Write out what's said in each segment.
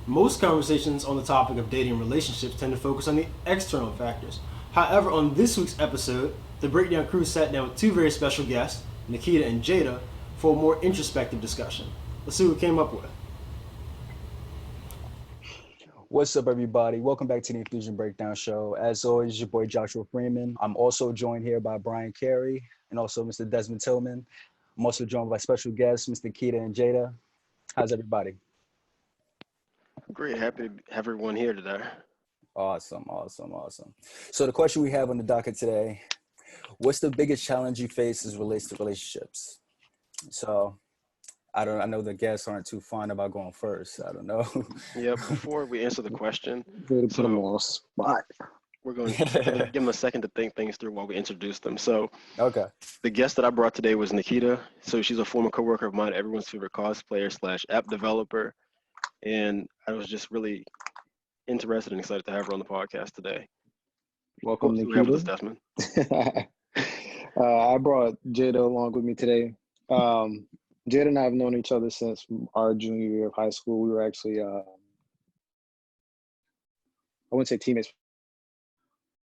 Most conversations on the topic of dating and relationships tend to focus on the external factors. However, on this week's episode, the Breakdown crew sat down with two very special guests, Nikita and Jada, for a more introspective discussion. Let's see what we came up with. What's up, everybody? Welcome back to the Infusion Breakdown Show. As always, your boy Joshua Freeman. I'm also joined here by Bryan Carey and also Mr. Desmond.Tillmon. I'm also joined by special guests, Mr. Nikita and Jada. How's everybody? Great, happy to have everyone here today. Awesome. So the question we have on the docket today, what's the biggest challenge you face as relates to relationships? So I know the guests aren't too fond about going first. I don't know. Yeah, before we answer the question, Way to put them on spot. we're going to give them a second to think things through while we introduce them. So Okay. the guest that I brought today was Nikita. So she's a former coworker of mine, everyone's favorite cosplayer / app developer. And I was just really interested and excited to have her on the podcast today. Welcome, Who we have with us, Nikita. Desmond? I brought Jada along with me today. Jada and I have known each other since our junior year of high school. We were actually, I wouldn't say teammates,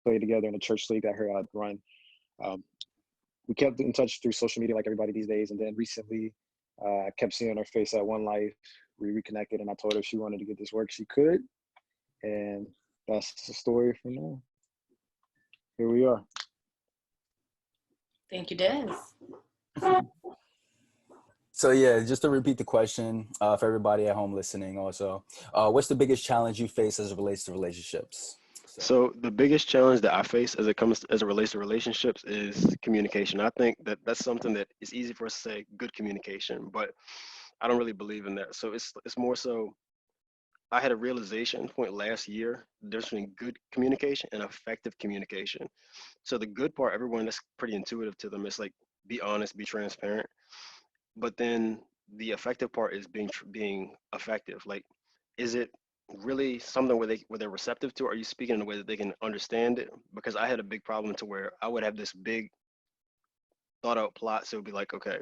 played together in a church league that her run. We kept in touch through social media like everybody these days. And then recently, I kept seeing her face at One Life. We reconnected and I told her if she wanted to get this work, she could. And that's the story for now. Here we are. Thank you, Des. So yeah, just to repeat the question for everybody at home listening also, what's the biggest challenge you face as it relates to relationships? So the biggest challenge that I face as it relates to relationships is communication. I think that that's something that is easy for us to say, good communication, but I don't really believe in that. So it's more so I had a realization point last year, the difference between good communication and effective communication. So the good part, everyone, that's pretty intuitive to them. It's like be honest, be transparent. But then the effective part is being effective. Like, is it really something where they're receptive to? Are you speaking in a way that they can understand it? Because I had a big problem to where I would have this big thought out plot. So it'd be like, okay,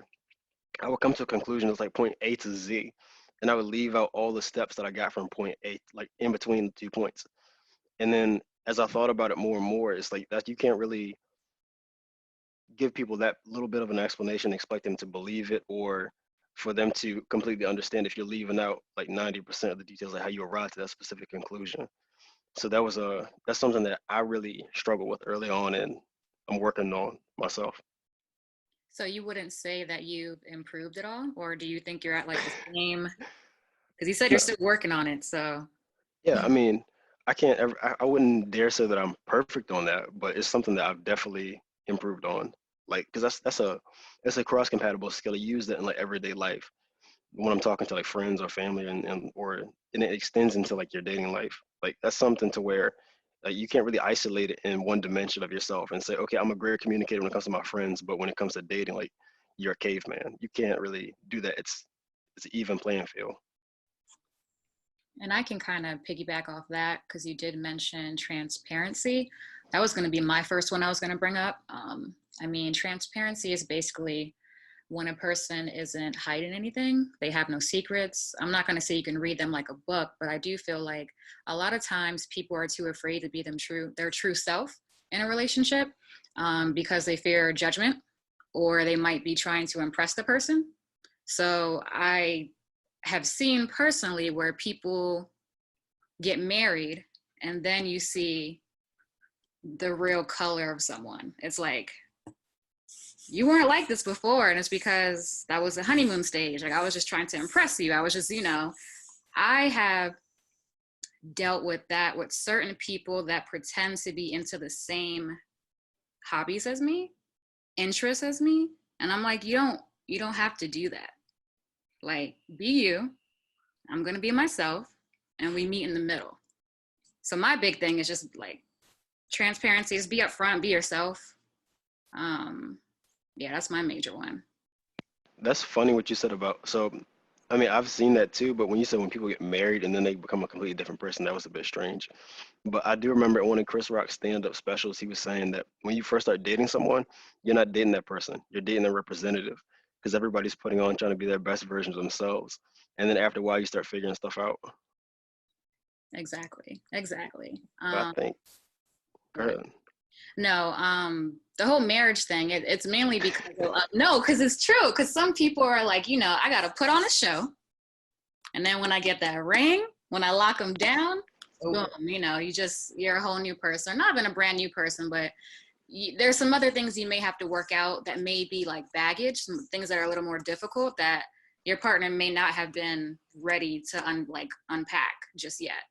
I would come to a conclusion. It's like point A to Z, and I would leave out all the steps that I got from point A, like in between the 2 points. And then as I thought about it more and more, it's like that you can't really give people that little bit of an explanation, expect them to believe it, or for them to completely understand if you're leaving out like 90% of the details of how you arrived to that specific conclusion. So that's something that I really struggled with early on, and I'm working on myself. So you wouldn't say that you've improved at all, or do you think you're at like the same? Because you said you're No, still working on it. So yeah, I mean, I can't ever, I wouldn't dare say that I'm perfect on that, but it's something that I've definitely improved on. Like, because that's a cross compatible skill. You use that in like everyday life when I'm talking to like friends or family, and it extends into like your dating life. Like that's something to where you can't really isolate it in one dimension of yourself and say, okay, I'm a great communicator when it comes to my friends, but when it comes to dating, like you're a caveman. You can't really do that. It's an even playing field. and I can kind of piggyback off that because you did mention transparency. That was going to be my first one I was going to bring up. I mean, transparency is basically when a person isn't hiding anything, they have no secrets. I'm not going to say you can read them like a book, but I do feel like a lot of times people are too afraid to be their true self in a relationship because they fear judgment or they might be trying to impress the person. So I have seen personally where people get married and then you see the real color of someone. It's like, you weren't like this before, and it's because that was the honeymoon stage. Like I was just trying to impress you. I was just, I have dealt with that with certain people that pretend to be into the same hobbies as me, interests as me, and I'm like, you don't have to do that. Like, be you. I'm gonna be myself, and we meet in the middle. So my big thing is just like transparency. Is be upfront, be yourself. Yeah, that's my major one. That's funny what you said about, so, I mean, I've seen that too, but when you said when people get married and then they become a completely different person, that was a bit strange. But I do remember one of Chris Rock's stand-up specials, he was saying that when you first start dating someone, you're not dating that person, you're dating their representative because everybody's putting on trying to be their best versions of themselves. And then after a while, you start figuring stuff out. Exactly. But I think, go ahead. No, the whole marriage thing, it's mainly because of, no, because it's true. Because some people are like, I got to put on a show. And then when I get that ring, when I lock them down, boom, you're a whole new person. Not even a brand new person, but there's some other things you may have to work out that may be like baggage, some things that are a little more difficult that your partner may not have been ready to unpack just yet.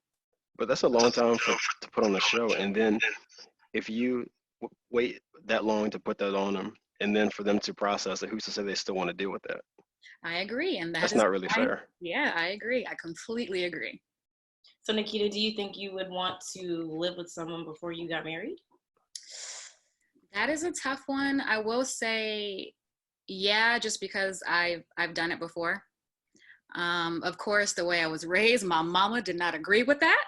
But that's a long time to put on a show. And then if you wait that long to put that on them, and then for them to process it, who's to say they still want to deal with that? I agree. And that's not really fair. Yeah, I agree. I completely agree. So Nikita, do you think you would want to live with someone before you got married? That is a tough one. I will say, yeah, just because I've done it before. Of course, the way I was raised, my mama did not agree with that.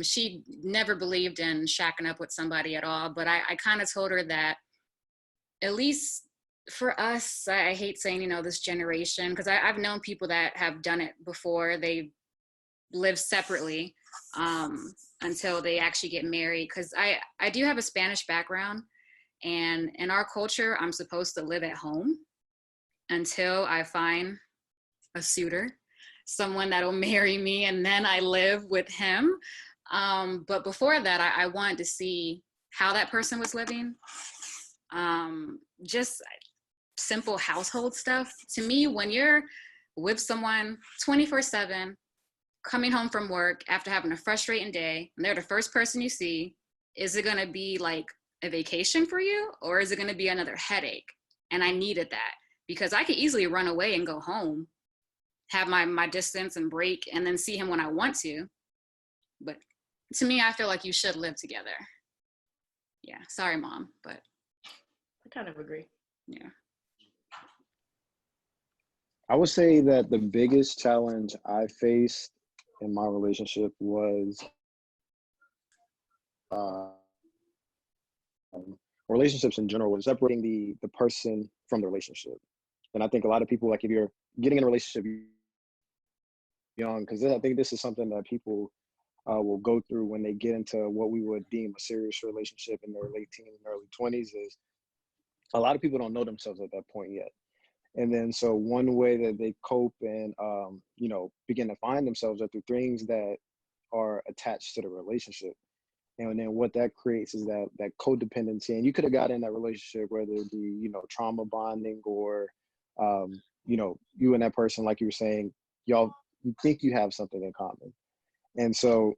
She never believed in shacking up with somebody at all. But I kind of told her that, at least for us, I hate saying, this generation, because I've known people that have done it before. They live separately until they actually get married. Because I do have a Spanish background. And in our culture, I'm supposed to live at home until I find a suitor, someone that'll marry me, and then I live with him. But before that, I wanted to see how that person was living. Just simple household stuff. To me, when you're with someone 24/7, coming home from work after having a frustrating day, and they're the first person you see, is it going to be like a vacation for you, or is it going to be another headache? And I needed that, because I could easily run away and go home, have my distance and break, and then see him when I want to. But to me, I feel like you should live together. Yeah, sorry, Mom, but I kind of agree. Yeah. I would say that the biggest challenge I faced in my relationship was relationships in general, was separating the person from the relationship. And I think a lot of people, like, if you're getting in a relationship young, because I think this is something that people will go through when they get into what we would deem a serious relationship in their late teens and early 20s, is a lot of people don't know themselves at that point yet. And then so one way that they cope and begin to find themselves are through things that are attached to the relationship. And then what that creates is that codependency. And you could have got in that relationship, whether it be, trauma bonding or, you and that person, like you were saying, you think you have something in common. And so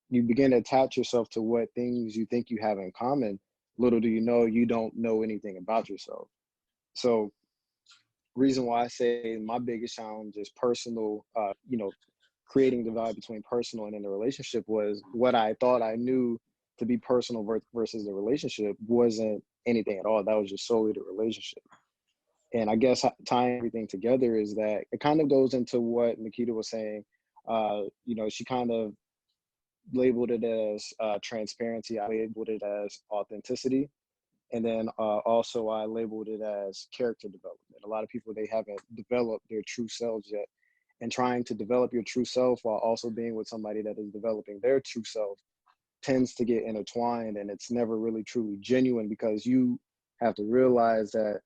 you begin to attach yourself to what things you think you have in common. Little do you know, you don't know anything about yourself. So reason why I say my biggest challenge is personal, creating the divide between personal and in the relationship was what I thought I knew to be personal versus the relationship wasn't anything at all. That was just solely the relationship. And I guess tying everything together is that it kind of goes into what Nikita was saying. She kind of labeled it as transparency. I labeled it as authenticity. And then also I labeled it as character development. A lot of people, they haven't developed their true selves yet. And trying to develop your true self while also being with somebody that is developing their true self tends to get intertwined, and it's never really truly genuine, because you have to realize that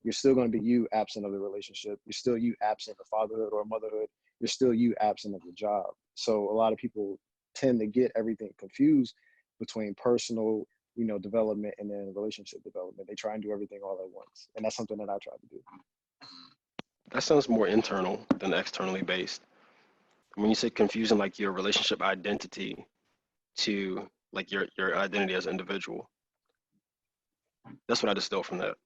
you're still going to be you absent of the relationship. You're still you absent of fatherhood or motherhood. You're still you absent of the job. So a lot of people tend to get everything confused between personal, development and then relationship development. They try and do everything all at once. And that's something that I try to do. That sounds more internal than externally based. When you say confusing like your relationship identity to like your identity as an individual, that's what I distill from that.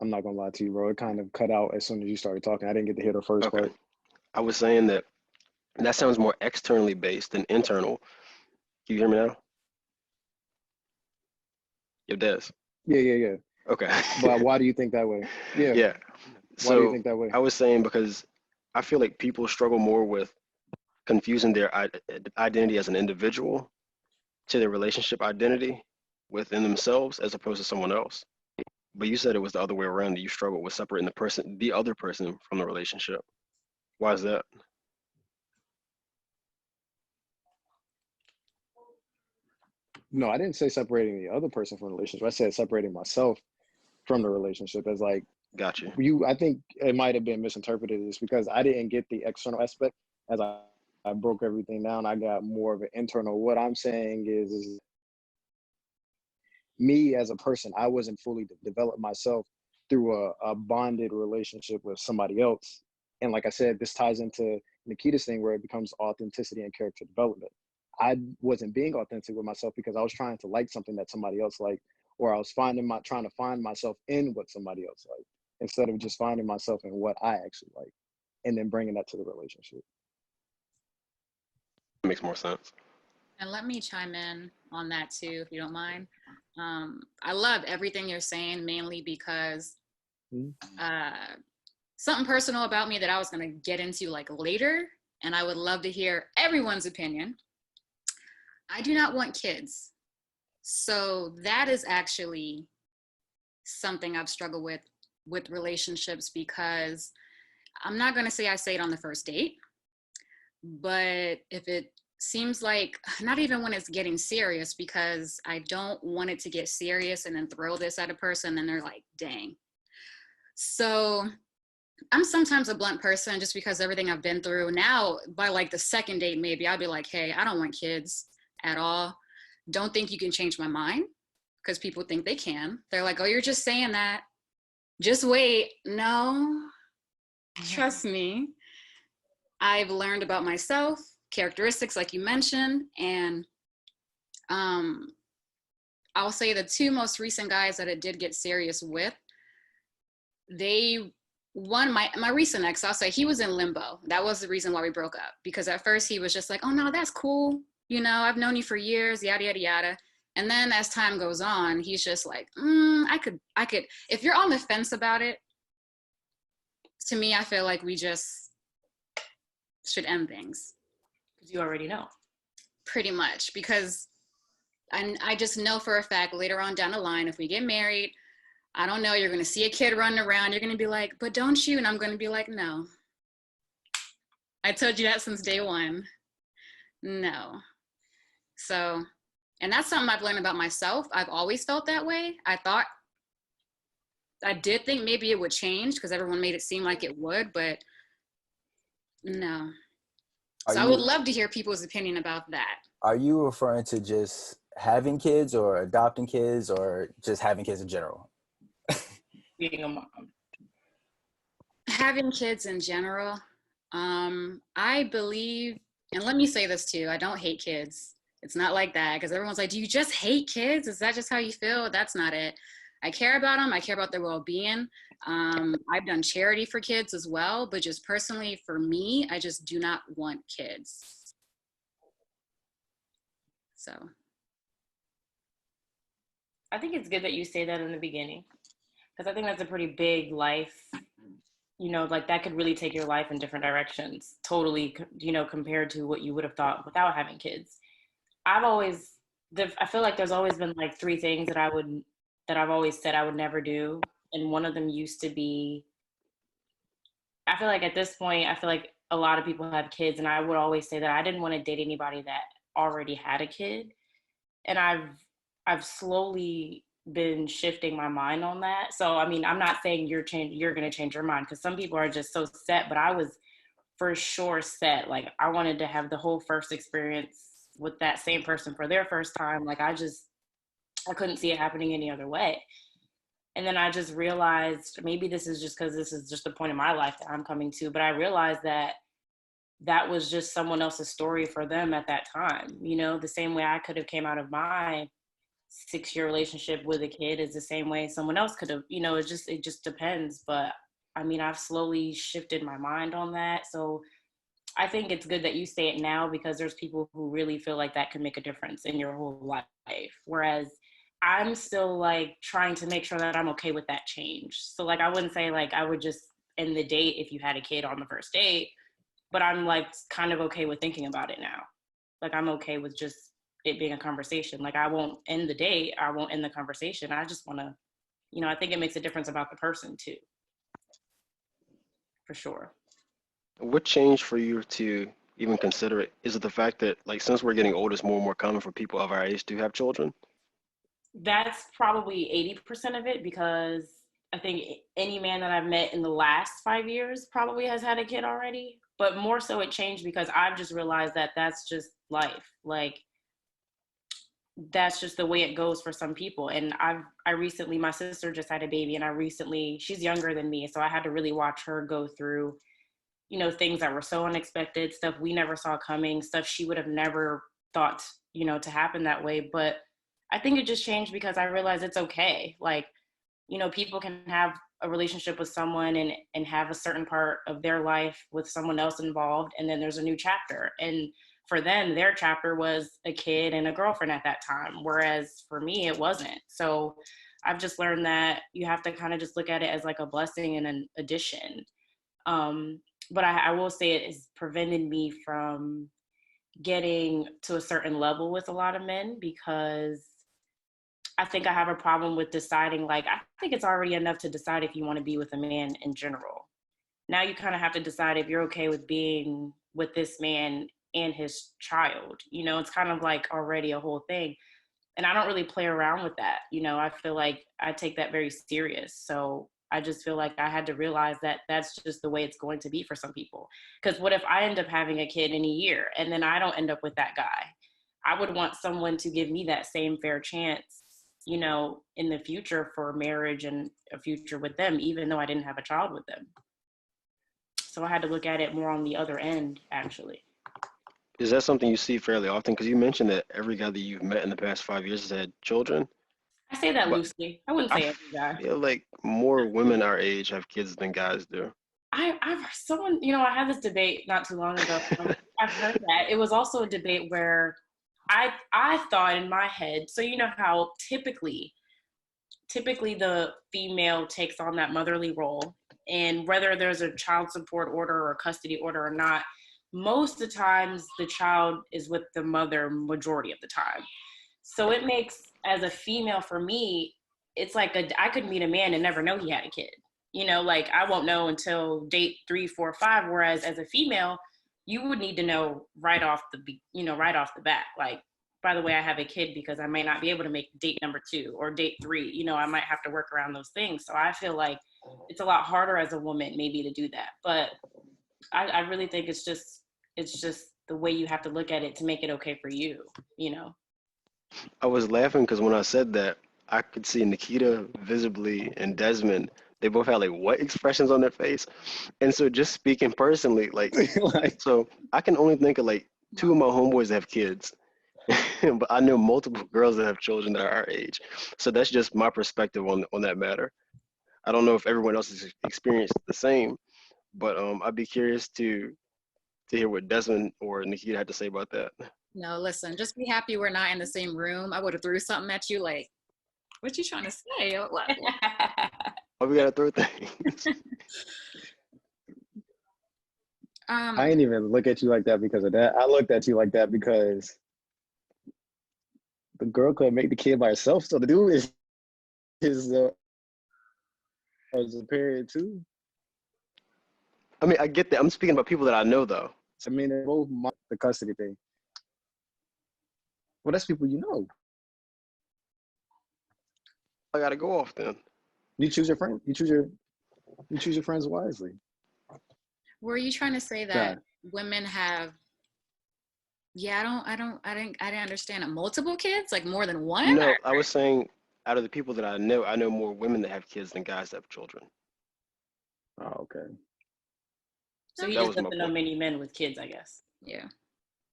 I'm not gonna lie to you, bro. It kind of cut out as soon as you started talking. I didn't get to hear the first part. I was saying that sounds more externally based than internal. Can you hear me now? Yo, Des. Yeah. Okay. But why do you think that way? Yeah. Why do you think that way? I was saying because I feel like people struggle more with confusing their identity as an individual to their relationship identity within themselves as opposed to someone else. But you said it was the other way around, that you struggle with separating the other person from the relationship. Why is that? No, I didn't say separating the other person from the relationship. I said separating myself from the relationship. As like Got you. I think it might have been misinterpreted as because I didn't get the external aspect. As I broke everything down, I got more of an internal. What I'm saying is me as a person, I wasn't fully developed myself through a bonded relationship with somebody else. And like I said, this ties into Nikita's thing where it becomes authenticity and character development. I wasn't being authentic with myself because I was trying to like something that somebody else liked, or I was trying to find myself in what somebody else liked, instead of just finding myself in what I actually like, and then bringing that to the relationship. Makes more sense. And let me chime in on that too, if you don't mind. I love everything you're saying, mainly because something personal about me that I was going to get into like later, and I would love to hear everyone's opinion. I do not want kids. So that is actually something I've struggled with relationships, because I'm not going to say I say it on the first date, but if it seems like, not even when it's getting serious, because I don't want it to get serious and then throw this at a person and they're like, dang. So I'm sometimes a blunt person just because everything I've been through. Now, by like the second date, maybe I'll be like, hey, I don't want kids at all. Don't think you can change my mind, because people think they can. They're like, oh, you're just saying that. Just wait. No, trust me. I've learned about myself, characteristics like you mentioned, and I'll say the two most recent guys that it did get serious with, my recent ex, I'll say he was in limbo. That was the reason why we broke up, because at first he was just like, oh no, that's cool. You know, I've known you for years, yada, yada, yada. And then as time goes on, he's just like, I could, if you're on the fence about it, to me, I feel like we just should end things. Because you already know. Pretty much, because I just know for a fact later on down the line, if we get married, I don't know, you're going to see a kid running around, you're going to be like, but don't you? And I'm going to be like, no. I told you that since day one. No. So, and that's something I've learned about myself. I've always felt that way. I did think maybe it would change because everyone made it seem like it would, but no. So I would love to hear people's opinion about that. Are you referring to just having kids or adopting kids or just having kids in general? Being a mom. Having kids in general. I believe, and let me say this too, I don't hate kids. It's not like that, because everyone's like, do you just hate kids? Is that just how you feel? That's not it. I care about them. I care about their well-being. I've done charity for kids as well, but just personally for me, I just do not want kids. So. I think it's good that you say that in the beginning, because I think that's a pretty big life, you know, like that could really take your life in different directions, totally, you know, compared to what you would have thought without having kids. I feel like there's always been like three things that I've always said I would never do. And one of them used to be, I feel like at this point, I feel like a lot of people have kids, and I would always say that I didn't want to date anybody that already had a kid. And I've slowly been shifting my mind on that. So, I mean, I'm not saying you're going to change your mind, because some people are just so set, but I was for sure set. Like, I wanted to have the whole first experience with that same person for their first time. Like, I couldn't see it happening any other way. And then I just realized, maybe this is just because this is just the point in my life that I'm coming to, but I realized that that was just someone else's story for them at that time. You know, the same way I could have came out of my 6-year relationship with a kid is the same way someone else could have, you know, it just depends. But I mean, I've slowly shifted my mind on that. So I think it's good that you say it now, because there's people who really feel like that can make a difference in your whole life. Whereas I'm still like trying to make sure that I'm okay with that change. So like, I wouldn't say like I would just end the date if you had a kid on the first date, but I'm like kind of okay with thinking about it now. Like, I'm okay with just it being a conversation. Like, I won't end the date. I won't end the conversation. I just want to, you know, I think it makes a difference about the person too. For sure. What changed for you to even consider it? Is it the fact that, like, since we're getting older, it's more and more common for people of our age to have children? That's probably 80% of it, because I think any man that I've met in the last 5 years probably has had a kid already. But more so it changed because I've just realized that that's just life. Like, that's just the way it goes for some people. And I recently, my sister just had a baby, and she's younger than me, so I had to really watch her go through, things that were so unexpected, stuff we never saw coming, stuff she would have never thought, to happen that way. But I think it just changed because I realized it's okay. Like, people can have a relationship with someone and have a certain part of their life with someone else involved, and then there's a new chapter. And for them, their chapter was a kid and a girlfriend at that time, whereas for me, it wasn't. So I've just learned that you have to kind of just look at it as like a blessing and an addition. But I will say it has prevented me from getting to a certain level with a lot of men, because I think I have a problem with deciding, like, I think it's already enough to decide if you want to be with a man in general. Now you kind of have to decide if you're okay with being with this man and his child. It's kind of like already a whole thing. And I don't really play around with that. I feel like I take that very serious. So I just feel like I had to realize that that's just the way it's going to be for some people. Because what if I end up having a kid in a year and then I don't end up with that guy? I would want someone to give me that same fair chance, in the future for marriage and a future with them, even though I didn't have a child with them. So I had to look at it more on the other end, actually. Is that something you see fairly often? Because you mentioned that every guy that you've met in the past 5 years has had children. I say that But loosely. I wouldn't say every guy. I feel like more women our age have kids than guys do. I've someone, I had this debate not too long ago. I've heard that. It was also a debate where I thought in my head, so you know how typically the female takes on that motherly role, and whether there's a child support order or a custody order or not, most of the times the child is with the mother majority of the time. So it makes, as a female, for me, it's like I could meet a man and never know he had a kid. Like I won't know until date 3, 4, 5. Whereas as a female, you would need to know right off the bat. Like, by the way, I have a kid, because I might not be able to make date number 2 or date 3. I might have to work around those things. So I feel like it's a lot harder as a woman maybe to do that. But I really think it's just the way you have to look at it to make it okay for you. I was laughing because when I said that, I could see Nikita visibly and Desmond. They both had like what expressions on their face. And so just speaking personally, like, so I can only think of like 2 of my homeboys that have kids. But I know multiple girls that have children that are our age. So that's just my perspective on that matter. I don't know if everyone else has experienced the same, but I'd be curious to hear what Desmond or Nikita had to say about that. No, listen, just be happy we're not in the same room. I would have threw something at you like, what you trying to say? What? Oh, we gotta throw things. I ain't even look at you like that because of that. I looked at you like that because the girl couldn't make the kid by herself, so the dude is a period too. I mean, I get that. I'm speaking about people that I know, though. I mean, they're both the custody thing. Well, that's people you know. I gotta go off then. You choose your friend. You choose your friends wisely. Were you trying to say that women have? Yeah, I didn't understand it. Multiple kids, like more than one? No, I was saying out of the people that I know more women that have kids than guys that have children. Oh, okay. So he just doesn't know many men with kids, I guess. Yeah.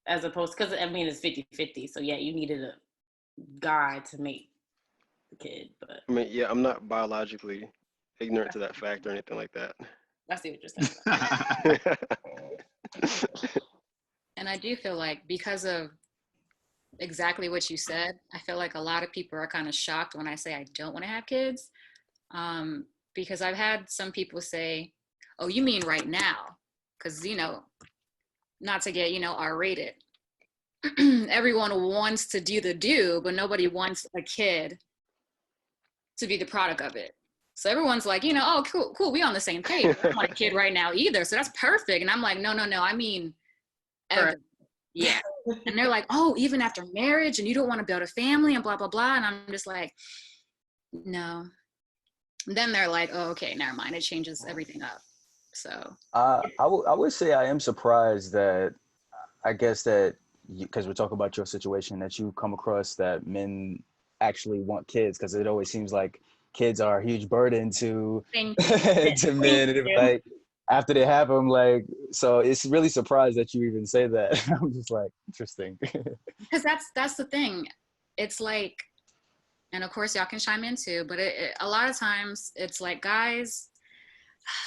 As opposed, because I mean, it's 50-50. So yeah, you needed a guy to make the kid. But I mean, yeah, I'm not biologically ignorant to that fact or anything like that. I see what you're saying. And I do feel like because of exactly what you said, I feel like a lot of people are kind of shocked when I say I don't want to have kids. Because I've had some people say, oh, you mean right now? Because, not to get, R-rated. Everyone wants to do, but nobody wants a kid to be the product of it. So everyone's like, you know, oh, cool, we on the same page. I don't want a kid right now either, so that's perfect. And I'm like, no, I mean, ever. Yeah. And they're like, oh, even after marriage, and you don't want to build a family and blah, blah, blah. And I'm just like, no. And then they're like, oh, okay, never mind. It changes everything up. So I would say I am surprised that, I guess that, because we're talking about your situation, that you come across that men actually want kids, because it always seems like kids are a huge burden to to men, and like after they have them, like, so it's really surprised that you even say that. I'm just like, interesting. Because that's the thing. It's like, and of course y'all can chime in too, but a lot of times it's like guys,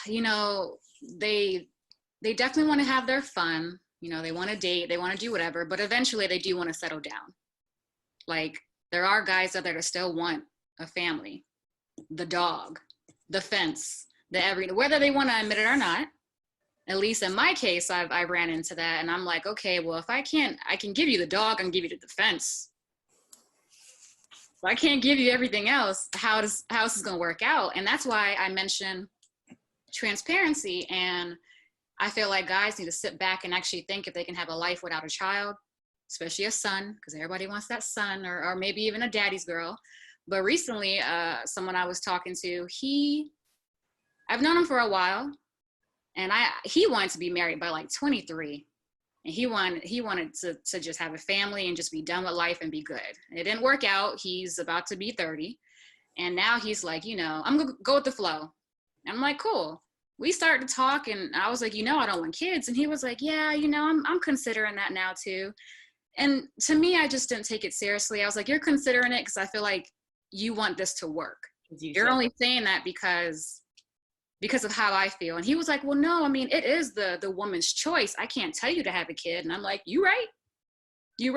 you know, they definitely want to have their fun. You know, they want to date, they want to do whatever, but eventually they do want to settle down. Like, there are guys out there that still want a family, the dog, the fence, whether they want to admit it or not. At least in my case, I ran into that, and I'm like, okay, well, if I can give you the dog, I can give you the fence. If I can't give you everything else, how is this going to work out? And that's why I mentioned transparency. And I feel like guys need to sit back and actually think if they can have a life without a child, especially a son, because everybody wants that son, or maybe even a daddy's girl. But recently, someone I was talking to, I've known him for a while, and he wanted to be married by like 23. And he wanted to just have a family and just be done with life and be good. It didn't work out. He's about to be 30. And now he's like, you know, I'm going to go with the flow. And I'm like, cool. We started to talk, and I was like, you know, I don't want kids. And he was like, yeah, you know, I'm considering that now too. And to me, I just didn't take it seriously. I was like, you're considering it because I feel like you want this to work. You're only saying that because of how I feel. And he was like, well, no, I mean, it is the woman's choice. I can't tell you to have a kid. And I'm like, you right. You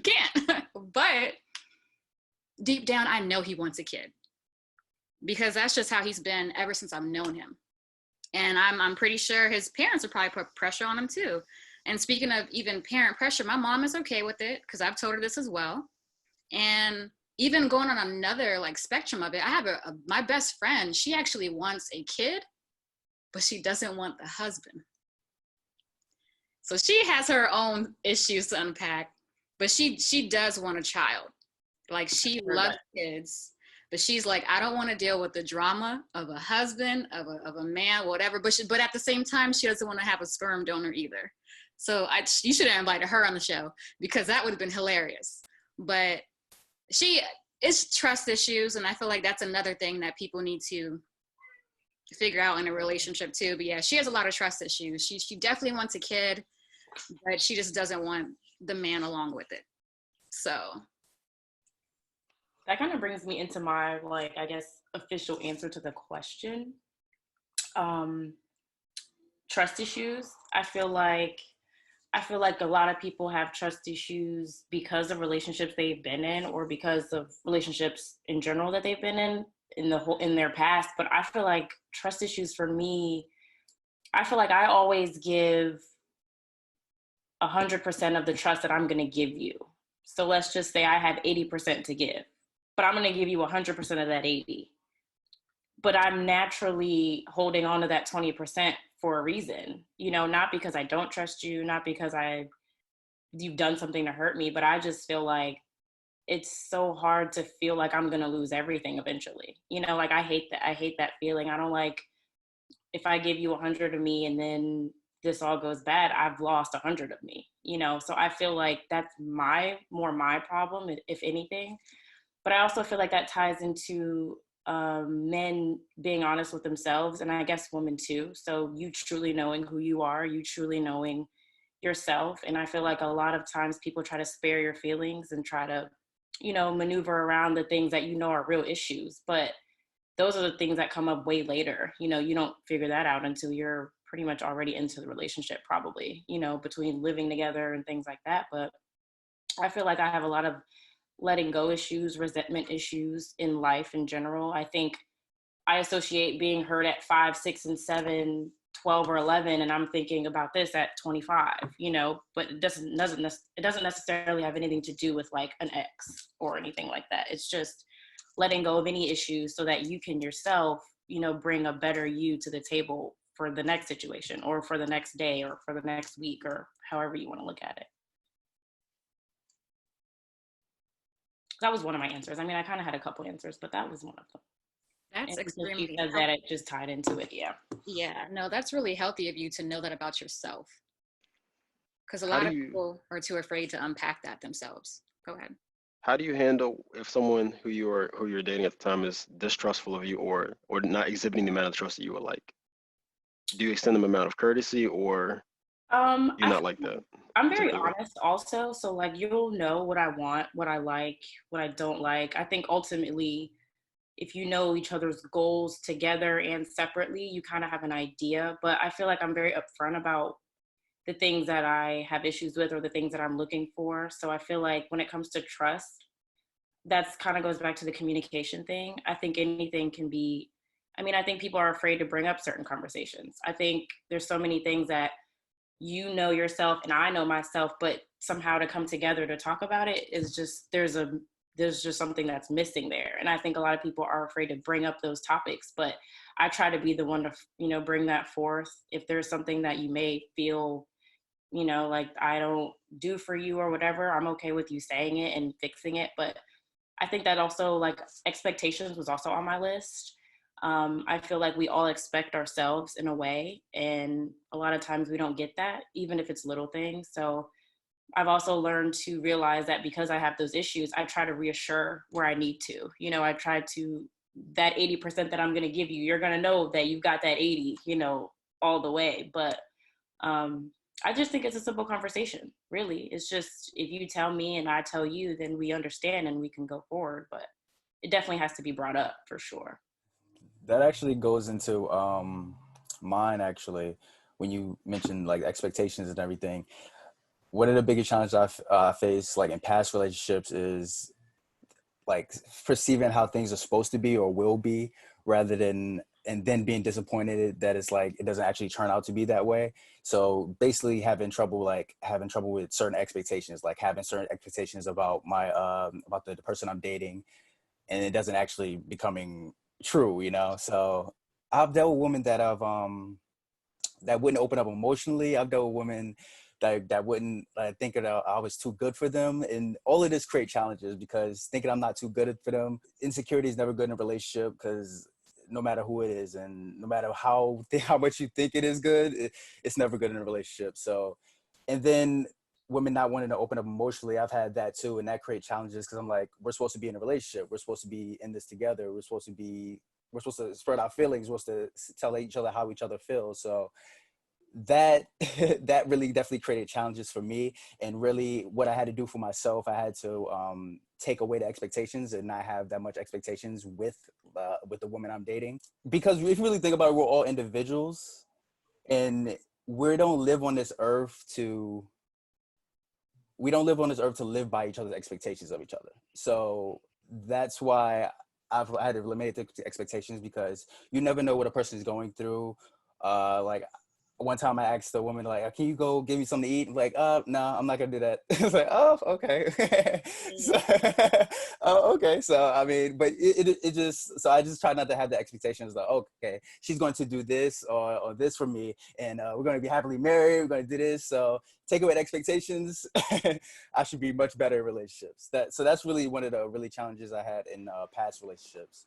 can't. But deep down, I know he wants a kid, because that's just how he's been ever since I've known him. And I'm pretty sure his parents would probably put pressure on him too. And speaking of even parent pressure, my mom is okay with it, because I've told her this as well. And even going on another like spectrum of it, I have my best friend, she actually wants a kid, but she doesn't want the husband. So she has her own issues to unpack, but she does want a child. Like, she loves kids, but she's like, I don't want to deal with the drama of a husband, of a man, whatever. But at the same time, she doesn't want to have a sperm donor either. So you should have invited her on the show, because that would have been hilarious. But it's trust issues, and I feel like that's another thing that people need to figure out in a relationship too. But yeah, she has a lot of trust issues. She definitely wants a kid, but she just doesn't want the man along with it. So that kind of brings me into my, like, I guess, official answer to the question. Trust issues. I feel like a lot of people have trust issues because of relationships they've been in, or because of relationships in general that they've been in their past. But I feel like trust issues for me, I feel like I always give 100% of the trust that I'm going to give you. So let's just say I have 80% to give, but I'm going to give you 100% of that 80. But I'm naturally holding on to that 20% for a reason, you know, not because I don't trust you, not because you've done something to hurt me, but I just feel like it's so hard to feel like I'm going to lose everything eventually. You know, like, I hate that feeling. I don't like, if I give you 100 of me and then this all goes bad, I've lost 100 of me, you know? So I feel like that's more my problem, if anything. But I also feel like that ties into men being honest with themselves, and I guess women too. So you truly knowing who you are, you truly knowing yourself. And I feel like a lot of times people try to spare your feelings and try to, you know, maneuver around the things that you know are real issues. But those are the things that come up way later. You know, you don't figure that out until you're pretty much already into the relationship, probably, you know, between living together and things like that. But I feel like I have a lot of letting go issues, resentment issues in life in general. I think I associate being hurt at 5, 6, and 7, 12 or 11, and I'm thinking about this at 25, you know, but it doesn't necessarily have anything to do with like an ex or anything like that. It's just letting go of any issues so that you can yourself, bring a better you to the table for the next situation or for the next day or for the next week or however you want to look at it. That was one of my answers. I mean, I kind of had a couple answers, but that was one of them. That's extremely because that it just tied into it. Yeah. Yeah, no, that's really healthy of you to know that about yourself. Because a lot of people are too afraid to unpack that themselves. Go ahead. How do you handle if someone who you're dating at the time is distrustful of you or not exhibiting the amount of trust that you would like? Do you extend them amount of courtesy or you're not like that? I'm very honest also. So like, you'll know what I want, what I like, what I don't like. I think ultimately, if you know each other's goals together and separately, you kind of have an idea. But I feel like I'm very upfront about the things that I have issues with or the things that I'm looking for. So I feel like when it comes to trust, that's kind of goes back to the communication thing. I think anything can be, I think people are afraid to bring up certain conversations. I think there's so many things that you know yourself and I know myself, but somehow to come together to talk about it is just, there's just something that's missing there. And I think a lot of people are afraid to bring up those topics, but I try to be the one to, bring that forth. If there's something that you may feel, like I don't do for you or whatever, I'm okay with you saying it and fixing it. But I think that also like expectations was also on my list. I feel like we all expect ourselves in a way, and a lot of times we don't get that, even if it's little things. So I've also learned to realize that because I have those issues, I try to reassure where I need to. I try to, that 80% that I'm going to give you, you're going to know that you've got that 80, all the way. But I just think it's a simple conversation, really. It's just, if you tell me and I tell you, then we understand and we can go forward. But it definitely has to be brought up for sure. That actually goes into mine, actually, when you mentioned like expectations and everything. One of the biggest challenges I've faced like in past relationships is like perceiving how things are supposed to be or will be, rather than, and then being disappointed that it's like it doesn't actually turn out to be that way. So basically having trouble with certain expectations, like having certain expectations about my about the person I'm dating, and it doesn't actually becoming true, So I've dealt with women that that wouldn't open up emotionally. I've dealt with women that wouldn't think that I was too good for them. And all of this create challenges because thinking I'm not too good for them. Insecurity is never good in a relationship because no matter who it is and no matter how much you think it is good, it's never good in a relationship. So, and then women not wanting to open up emotionally, I've had that too. And that create challenges because I'm like, we're supposed to be in a relationship. We're supposed to be in this together. We're supposed to spread our feelings. We're supposed to tell each other how each other feels. So that really definitely created challenges for me. And really what I had to do for myself, I had to take away the expectations and not have that much expectations with the woman I'm dating. Because if you really think about it, we're all individuals and we don't live on this earth to live by each other's expectations of each other. So that's why I had to limit the expectations, because you never know what a person is going through. Like one time I asked the woman, like, can you go give me something to eat? I'm like, no, I'm not gonna do that. It's like, oh, okay. Okay. So, I mean, but so I just try not to have the expectations like, okay, she's going to do this or this for me. And we're going to be happily married. We're going to do this. So take away the expectations. I should be much better in relationships. So that's really one of the really challenges I had in past relationships.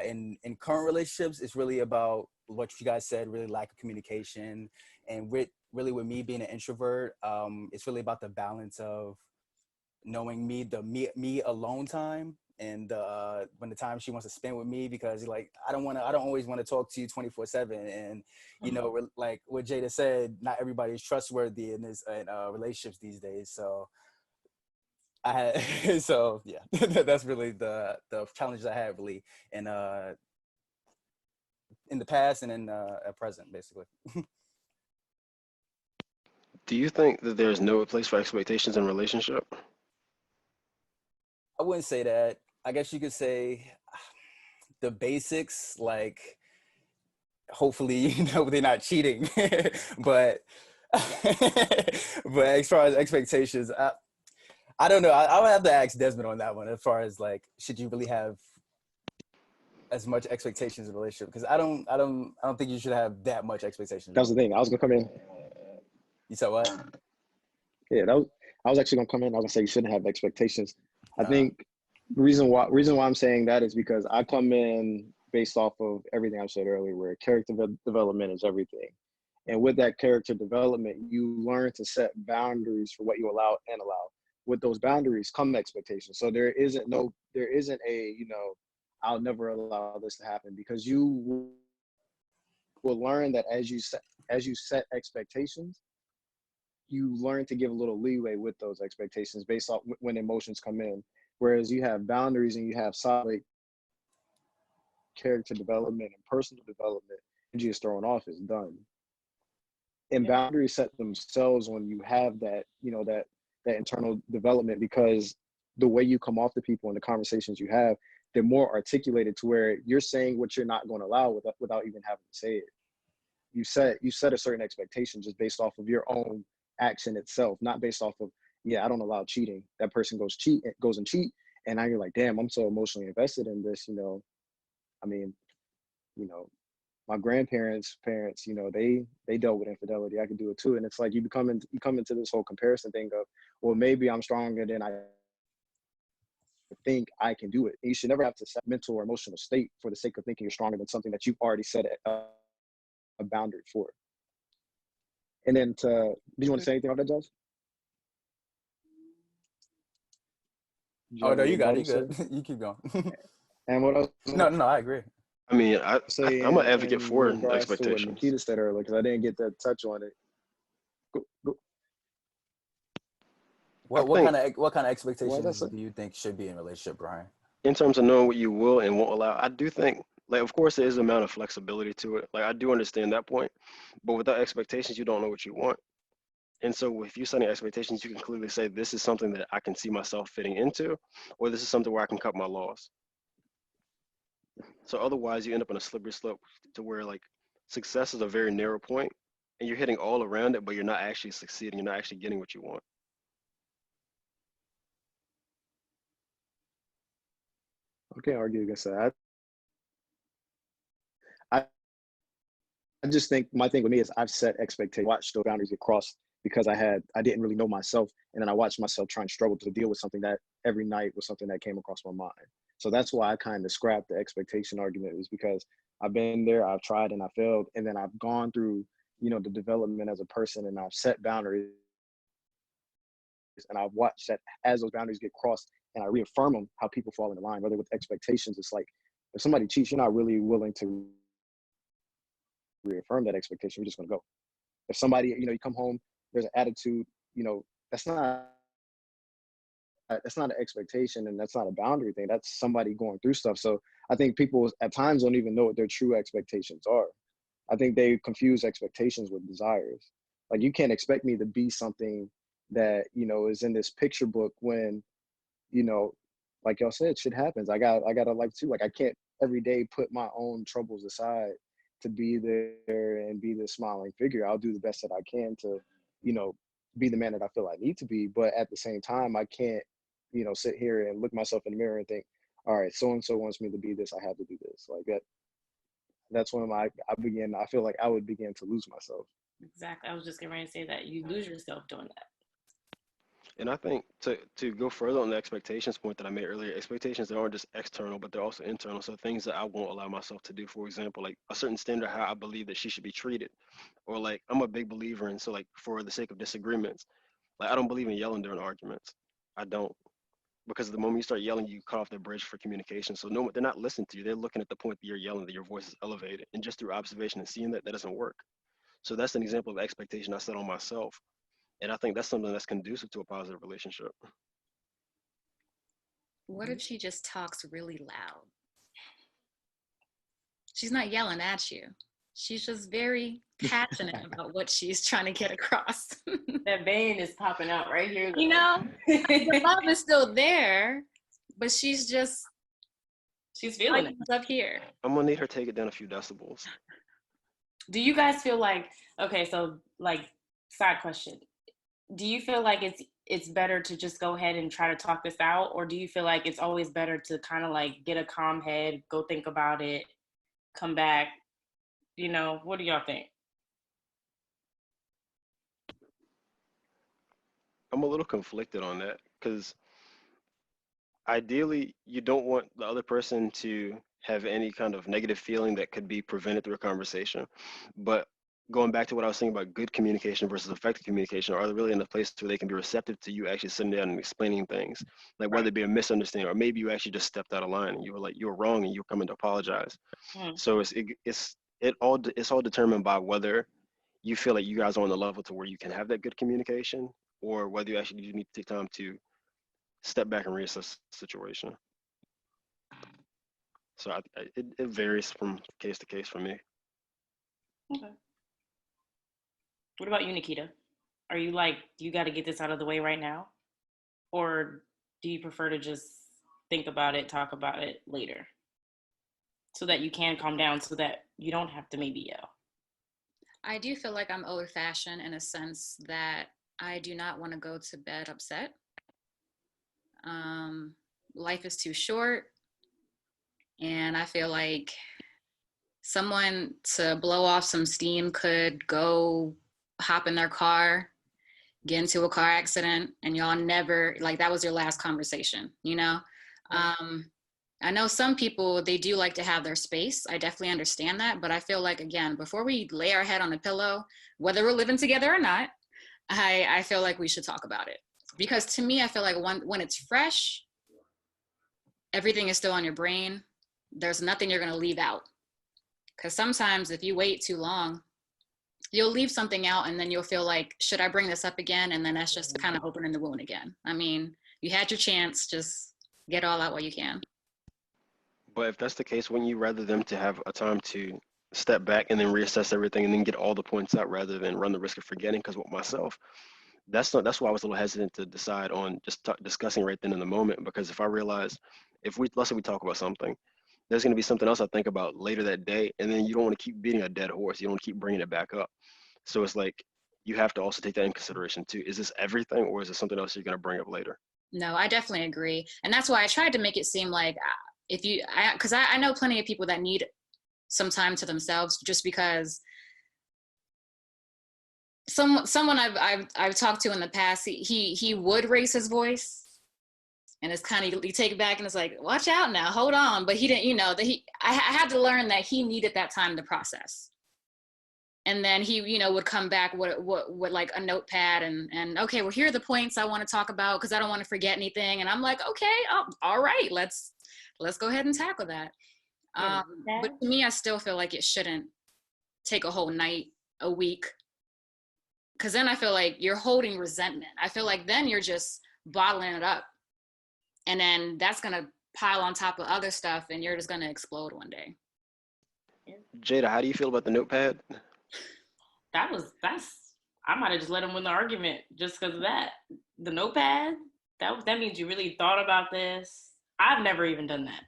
In current relationships, it's really about what you guys said, really lack of communication. And with me being an introvert, it's really about the balance of knowing me alone time and when the time she wants to spend with me, because like I don't always want to talk to you 24/7. And like what Jada said, not everybody is trustworthy in relationships these days. So so yeah, that's really the challenges I had really in the past and in at present, basically. Do you think that there's no place for expectations in a relationship? I wouldn't say that. I guess you could say the basics, like hopefully they're not cheating, but but as far as expectations, I don't know. I would have to ask Desmond on that one. As far as like, should you really have as much expectations in a relationship? Because I don't think you should have that much expectations. That was the thing. I was gonna come in. You said what? Yeah, I was actually gonna come in. I was gonna say you shouldn't have expectations. I think the reason why I'm saying that is because I come in based off of everything I said earlier, where character development is everything. And with that character development, you learn to set boundaries for what you allow and allow. With those boundaries come expectations. So there isn't a, I'll never allow this to happen, because you will learn that as you set expectations, you learn to give a little leeway with those expectations based off when emotions come in. Whereas you have boundaries and you have solid character development and personal development, and you just throwing off is done. And boundaries set themselves when you have that, that internal development, because the way you come off to people and the conversations you have, they're more articulated to where you're saying what you're not going to allow without even having to say it. You set a certain expectation just based off of your own action itself, not based off of, I don't allow cheating. That person goes and cheat, and now you're like, damn, I'm so emotionally invested in this. My grandparents' parents, they dealt with infidelity. I could do it too. And it's like you come into this whole comparison thing of, well, maybe I'm stronger than I think I can do it. And you should never have to set mental or emotional state for the sake of thinking you're stronger than something that you've already set a boundary for. And then did you want to say anything about that, Josh? Oh no, you got it. You good. You keep going. And what else? No, I agree. I mean, I'm an advocate for expectations. expectations. What Nikita said earlier, because I didn't get to touch on it. Go. What kind of expectations do you think should be in a relationship, Bryan? In terms of knowing what you will and won't allow, I do think, like, of course, there is an amount of flexibility to it. Like, I do understand that point, but without expectations, you don't know what you want. And so if you're setting expectations, you can clearly say, this is something that I can see myself fitting into, or this is something where I can cut my loss. So otherwise, you end up on a slippery slope to where, like, success is a very narrow point, and you're hitting all around it, but you're not actually succeeding. You're not actually getting what you want. I can't argue against that. I just think my thing with me is I've set expectations, watched those boundaries get crossed because I didn't really know myself. And then I watched myself try and struggle to deal with something that every night was something that came across my mind. So that's why I kind of scrapped the expectation argument, is because I've been there, I've tried and I failed. And then I've gone through, the development as a person, and I've set boundaries, and I've watched that as those boundaries get crossed, and I reaffirm them, how people fall in line, whether with expectations. It's like, if somebody cheats, you're not really willing to reaffirm that expectation. You're just going to go. If somebody, you come home, there's an attitude, that's not an expectation, and that's not a boundary thing. That's somebody going through stuff. So I think people at times don't even know what their true expectations are. I think they confuse expectations with desires. Like, you can't expect me to be something that, is in this picture book when, like y'all said, shit happens. I got a life too. Like, I can't every day put my own troubles aside to be there and be the smiling figure. I'll do the best that I can to, be the man that I feel I need to be. But at the same time, I can't, sit here and look myself in the mirror and think, all right, so-and-so wants me to be this, I have to do this. Like that. That's when I feel like I would begin to lose myself. Exactly. I was just getting ready to say that you lose yourself doing that. And I think to go further on the expectations point that I made earlier, expectations that aren't just external, but they're also internal. So things that I won't allow myself to do, for example, like a certain standard, how I believe that she should be treated. Or like, I'm a big believer in, so like, for the sake of disagreements, like, I don't believe in yelling during arguments. I don't. Because the moment you start yelling, you cut off the bridge for communication. So no, they're not listening to you. They're looking at the point that you're yelling, that your voice is elevated. And just through observation and seeing that doesn't work. So that's an example of expectation I set on myself. And I think that's something that's conducive to a positive relationship. What if she just talks really loud? She's not yelling at you. She's just very passionate about what she's trying to get across. That vein is popping out right here. The love is still there, but she's feeling it up here. I'm gonna need her to take it down a few decibels. Do you guys feel like, okay, so like, side question, do you feel like it's it's better to just go ahead and try to talk this out? Or do you feel like it's always better to kind of like get a calm head, go think about it, come back? You know, what do y'all think? I'm a little conflicted on that because ideally you don't want the other person to have any kind of negative feeling that could be prevented through a conversation. But going back to what I was saying about good communication versus effective communication, are they really in a place where they can be receptive to you actually sitting down and explaining things, like whether it be a misunderstanding or maybe you actually just stepped out of line and you were like you were wrong and you're coming to apologize. So it's all determined by whether you feel like you guys are on the level to where you can have that good communication, or whether you actually do need to take time to step back and reassess the situation. So it varies from case to case for me. Okay. What about you, Nikita? Are you like, you got to get this out of the way right now? Or do you prefer to just think about it, talk about it later? So that you can calm down, so that you don't have to maybe yell. I do feel like I'm old-fashioned in a sense that I do not want to go to bed upset. Life is too short, and I feel like someone to blow off some steam could go hop in their car, get into a car accident, and y'all never, like, that was your last conversation, you know? I know some people, they do like to have their space. I definitely understand that, but I feel like, again, before we lay our head on a pillow, whether we're living together or not, I feel like we should talk about it. Because to me, I feel like when it's fresh, everything is still on your brain. There's nothing you're gonna leave out. Because sometimes if you wait too long, you'll leave something out and then you'll feel like, should I bring this up again? And then that's just kind of opening the wound again. I mean, you had your chance, just get all out while you can. But if that's the case, wouldn't you rather them to have a time to step back and then reassess everything and then get all the points out rather than run the risk of forgetting? Because with myself, that's why I was a little hesitant to decide on just discussing right then in the moment. Because if I realize, let's say we talk about something, there's going to be something else I think about later that day, and then you don't want to keep beating a dead horse. You don't want to keep bringing it back up. So it's like you have to also take that in consideration too. Is this everything, or is it something else you're going to bring up later? No, I definitely agree, and that's why I tried to make it seem like because I know plenty of people that need some time to themselves, just because someone I've talked to in the past, he would raise his voice, and it's kind of, you take it back and it's like, watch out now, hold on. But he didn't, you know, I had to learn that he needed that time to process. And then he, you know, would come back with like a notepad and okay, well, here are the points I want to talk about because I don't want to forget anything. And I'm like, okay, all right, let's go ahead and tackle that. But to me, I still feel like it shouldn't take a whole night, a week, because then I feel like you're holding resentment. I feel like then you're just bottling it up. And then that's going to pile on top of other stuff and you're just going to explode one day. Jada, how do you feel about the notepad? I might have just let him win the argument just because of that. The notepad, that means you really thought about this. I've never even done that.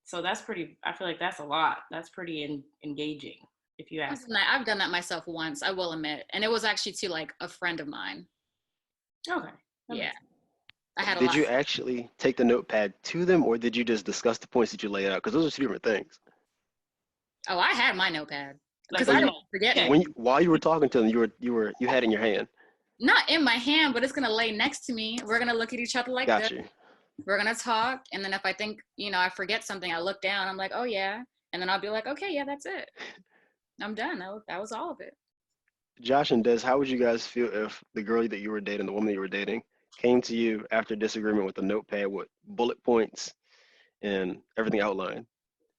So that's pretty, I feel like that's a lot. That's pretty engaging, if you ask me. I've done that myself once, I will admit. And it was actually to like a friend of mine. Okay. Yeah. I had Did you actually take the notepad to them, or did you just discuss the points that you laid out? Because those are two different things. Oh, I had my notepad. Because Like, I don't forget it. While you were talking to them, you had it in your hand. Not in my hand, but it's gonna lay next to me. We're gonna look at each other like this. Got you. We're gonna talk, and then if I think, you know, I forget something, I look down, I'm like, oh yeah, and then I'll be like, okay, yeah, that's it. I'm done. That was all of it. Josh and Des, how would you guys feel if the girl that you were dating, the woman that you were dating, came to you after disagreement with a notepad with bullet points and everything outlined?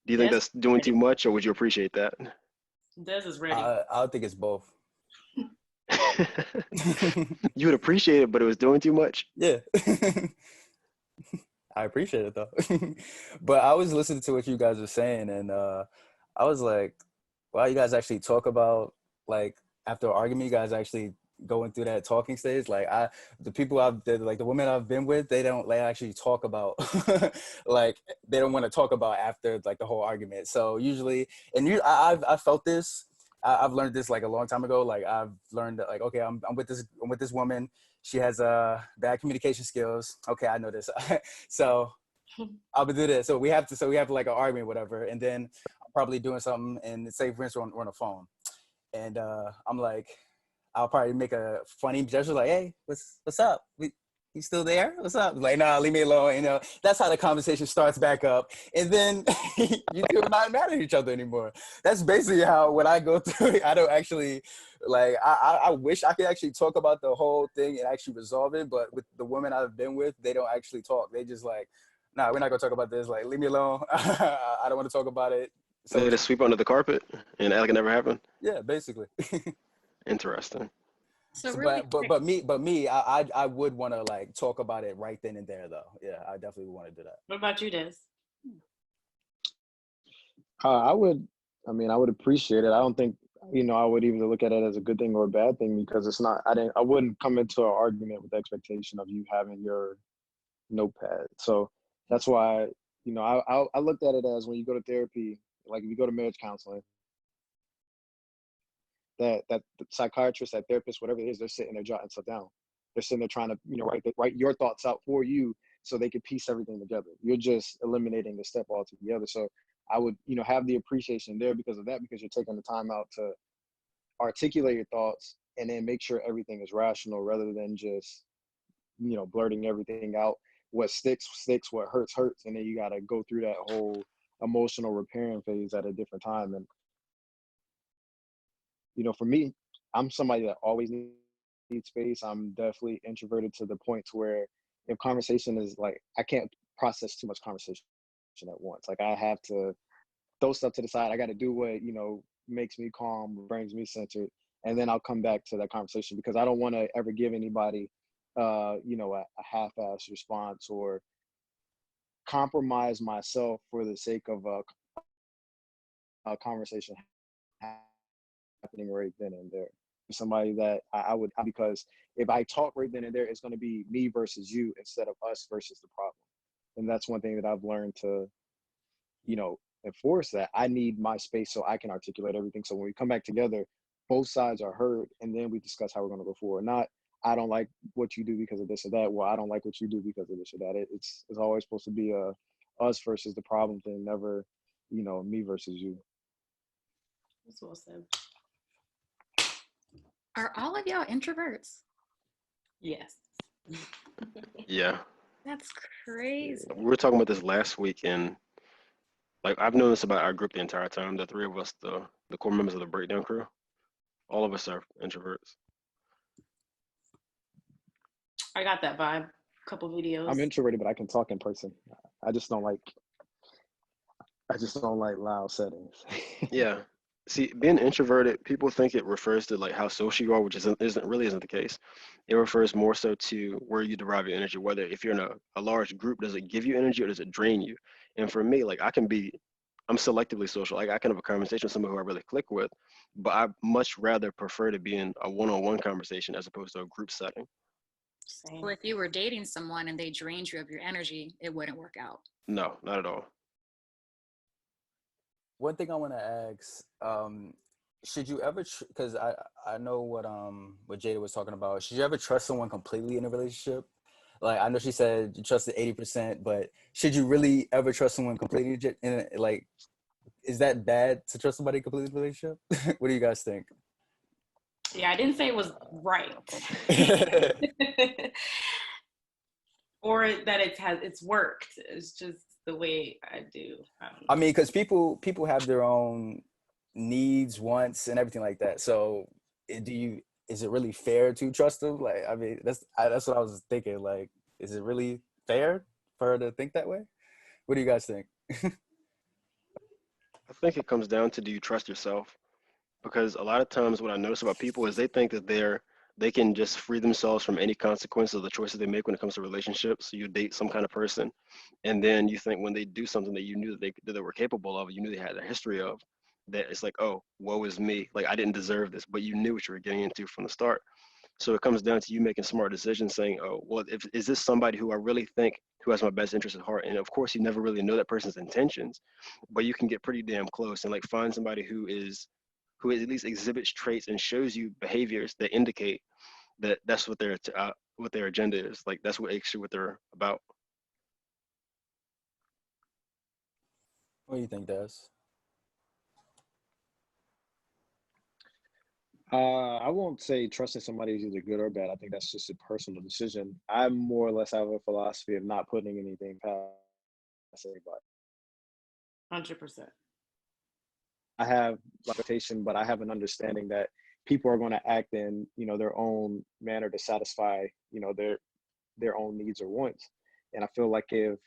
Do you think that's doing too much, or would you appreciate that? Des is ready. I would think it's both. You would appreciate it, but it was doing too much? Yeah. I appreciate it though. But I was listening to what you guys were saying, and I was like, wow, you guys actually talk about, like, after an argument, you guys actually going through that talking stage. Like, the women I've been with, they don't like actually talk about like, they don't want to talk about after like the whole argument. So usually, and I felt this, I've learned this like a long time ago. Like I've learned that like, okay, I'm with this woman. She has bad communication skills. Okay, I know this. So I'll do this. So we have like an argument, whatever. And then I'm probably doing something, and say for instance, we're on the phone, and I'm like, I'll probably make a funny gesture like, hey, what's up? You still there? What's up? Like, nah, leave me alone. You know, that's how the conversation starts back up. And then you two are not mad at each other anymore. That's basically how, when I go through it, I don't actually, like, I wish I could actually talk about the whole thing and actually resolve it. But with the women I've been with, they don't actually talk. They just like, nah, we're not gonna talk about this. Like, leave me alone. I don't want to talk about it. So they just sweep under the carpet and act like it never happened. Yeah, basically. Interesting. So really but me, I would want to like talk about it right then and there though. Yeah, I definitely would want to do that. What about you, Des? I would appreciate it. I don't think, I would even look at it as a good thing or a bad thing, because it's not, I wouldn't come into an argument with the expectation of you having your notepad. So that's why, I looked at it as, when you go to therapy, like if you go to marriage counseling, that the psychiatrist, that therapist, whatever it is, they're sitting there jotting stuff down. They're sitting there trying to, write your thoughts out for you so they can piece everything together. You're just eliminating the step altogether. So I would, have the appreciation there because of that, because you're taking the time out to articulate your thoughts and then make sure everything is rational, rather than just, blurting everything out. What sticks, what hurts. And then you got to go through that whole emotional repairing phase at a different time. And, for me, I'm somebody that always needs space. I'm definitely introverted to the point to where if conversation is like, I can't process too much conversation at once. Like I have to throw stuff to the side. I got to do what, makes me calm, brings me centered. And then I'll come back to that conversation, because I don't want to ever give anybody, a half-ass response or compromise myself for the sake of a conversation happening right then and there. Somebody that I would, because if I talk right then and there, it's going to be me versus you instead of us versus the problem. And that's one thing that I've learned to, enforce, that I need my space so I can articulate everything. So when we come back together, both sides are heard, and then we discuss how we're going to go forward. Not, I don't like what you do because of this or that. Well, I don't like what you do because of this or that. It's always supposed to be a us versus the problem thing, never, me versus you. That's well said. Are all of y'all introverts? Yes. Yeah. That's crazy. We were talking about this last week, and like I've known this about our group the entire time. The three of us, the core members of the breakdown crew, all of us are introverts. I got that vibe. A couple videos. I'm introverted, but I can talk in person. I just don't like loud settings. Yeah. See, being introverted, people think it refers to like how social you are, which isn't the case. It refers more so to where you derive your energy, whether if you're in a large group, does it give you energy or does it drain you? And for me, like I'm selectively social. Like I can have a conversation with someone who I really click with, but I much rather prefer to be in a one-on-one conversation as opposed to a group setting. Same. Well, if you were dating someone and they drained you of your energy, it wouldn't work out. No, not at all. One thing I want to ask, should you ever, because I know what Jada was talking about, should you ever trust someone completely in a relationship? Like, I know she said you trusted 80%, but should you really ever trust someone completely like, is that bad to trust somebody completely in a relationship? What do you guys think? Yeah, I didn't say it was right. Or that it's worked. It's just the way I do. I mean, because people have their own needs, wants, and everything like that. So, is it really fair to trust them? Like, I mean, that's what I was thinking. Like, is it really fair for her to think that way? What do you guys think? I think it comes down to, do you trust yourself? Because a lot of times what I notice about people is they think that they can just free themselves from any consequence of the choices they make when it comes to relationships. So you date some kind of person, and then you think when they do something that you knew that they were capable of, you knew they had a history of, that it's like, oh, woe is me. Like, I didn't deserve this, but you knew what you were getting into from the start. So it comes down to you making smart decisions, saying, oh, well, is this somebody who I really think who has my best interest at heart? And of course, you never really know that person's intentions, but you can get pretty damn close and like find somebody who who at least exhibits traits and shows you behaviors that indicate that that's what their agenda is. Like that's what actually what they're about. What do you think, Des? I won't say trusting somebody is either good or bad. I think that's just a personal decision. I more or less have a philosophy of not putting anything past anybody. 100%. I have reputation, but I have an understanding that people are going to act in, their own manner to satisfy, their own needs or wants. And I feel like if,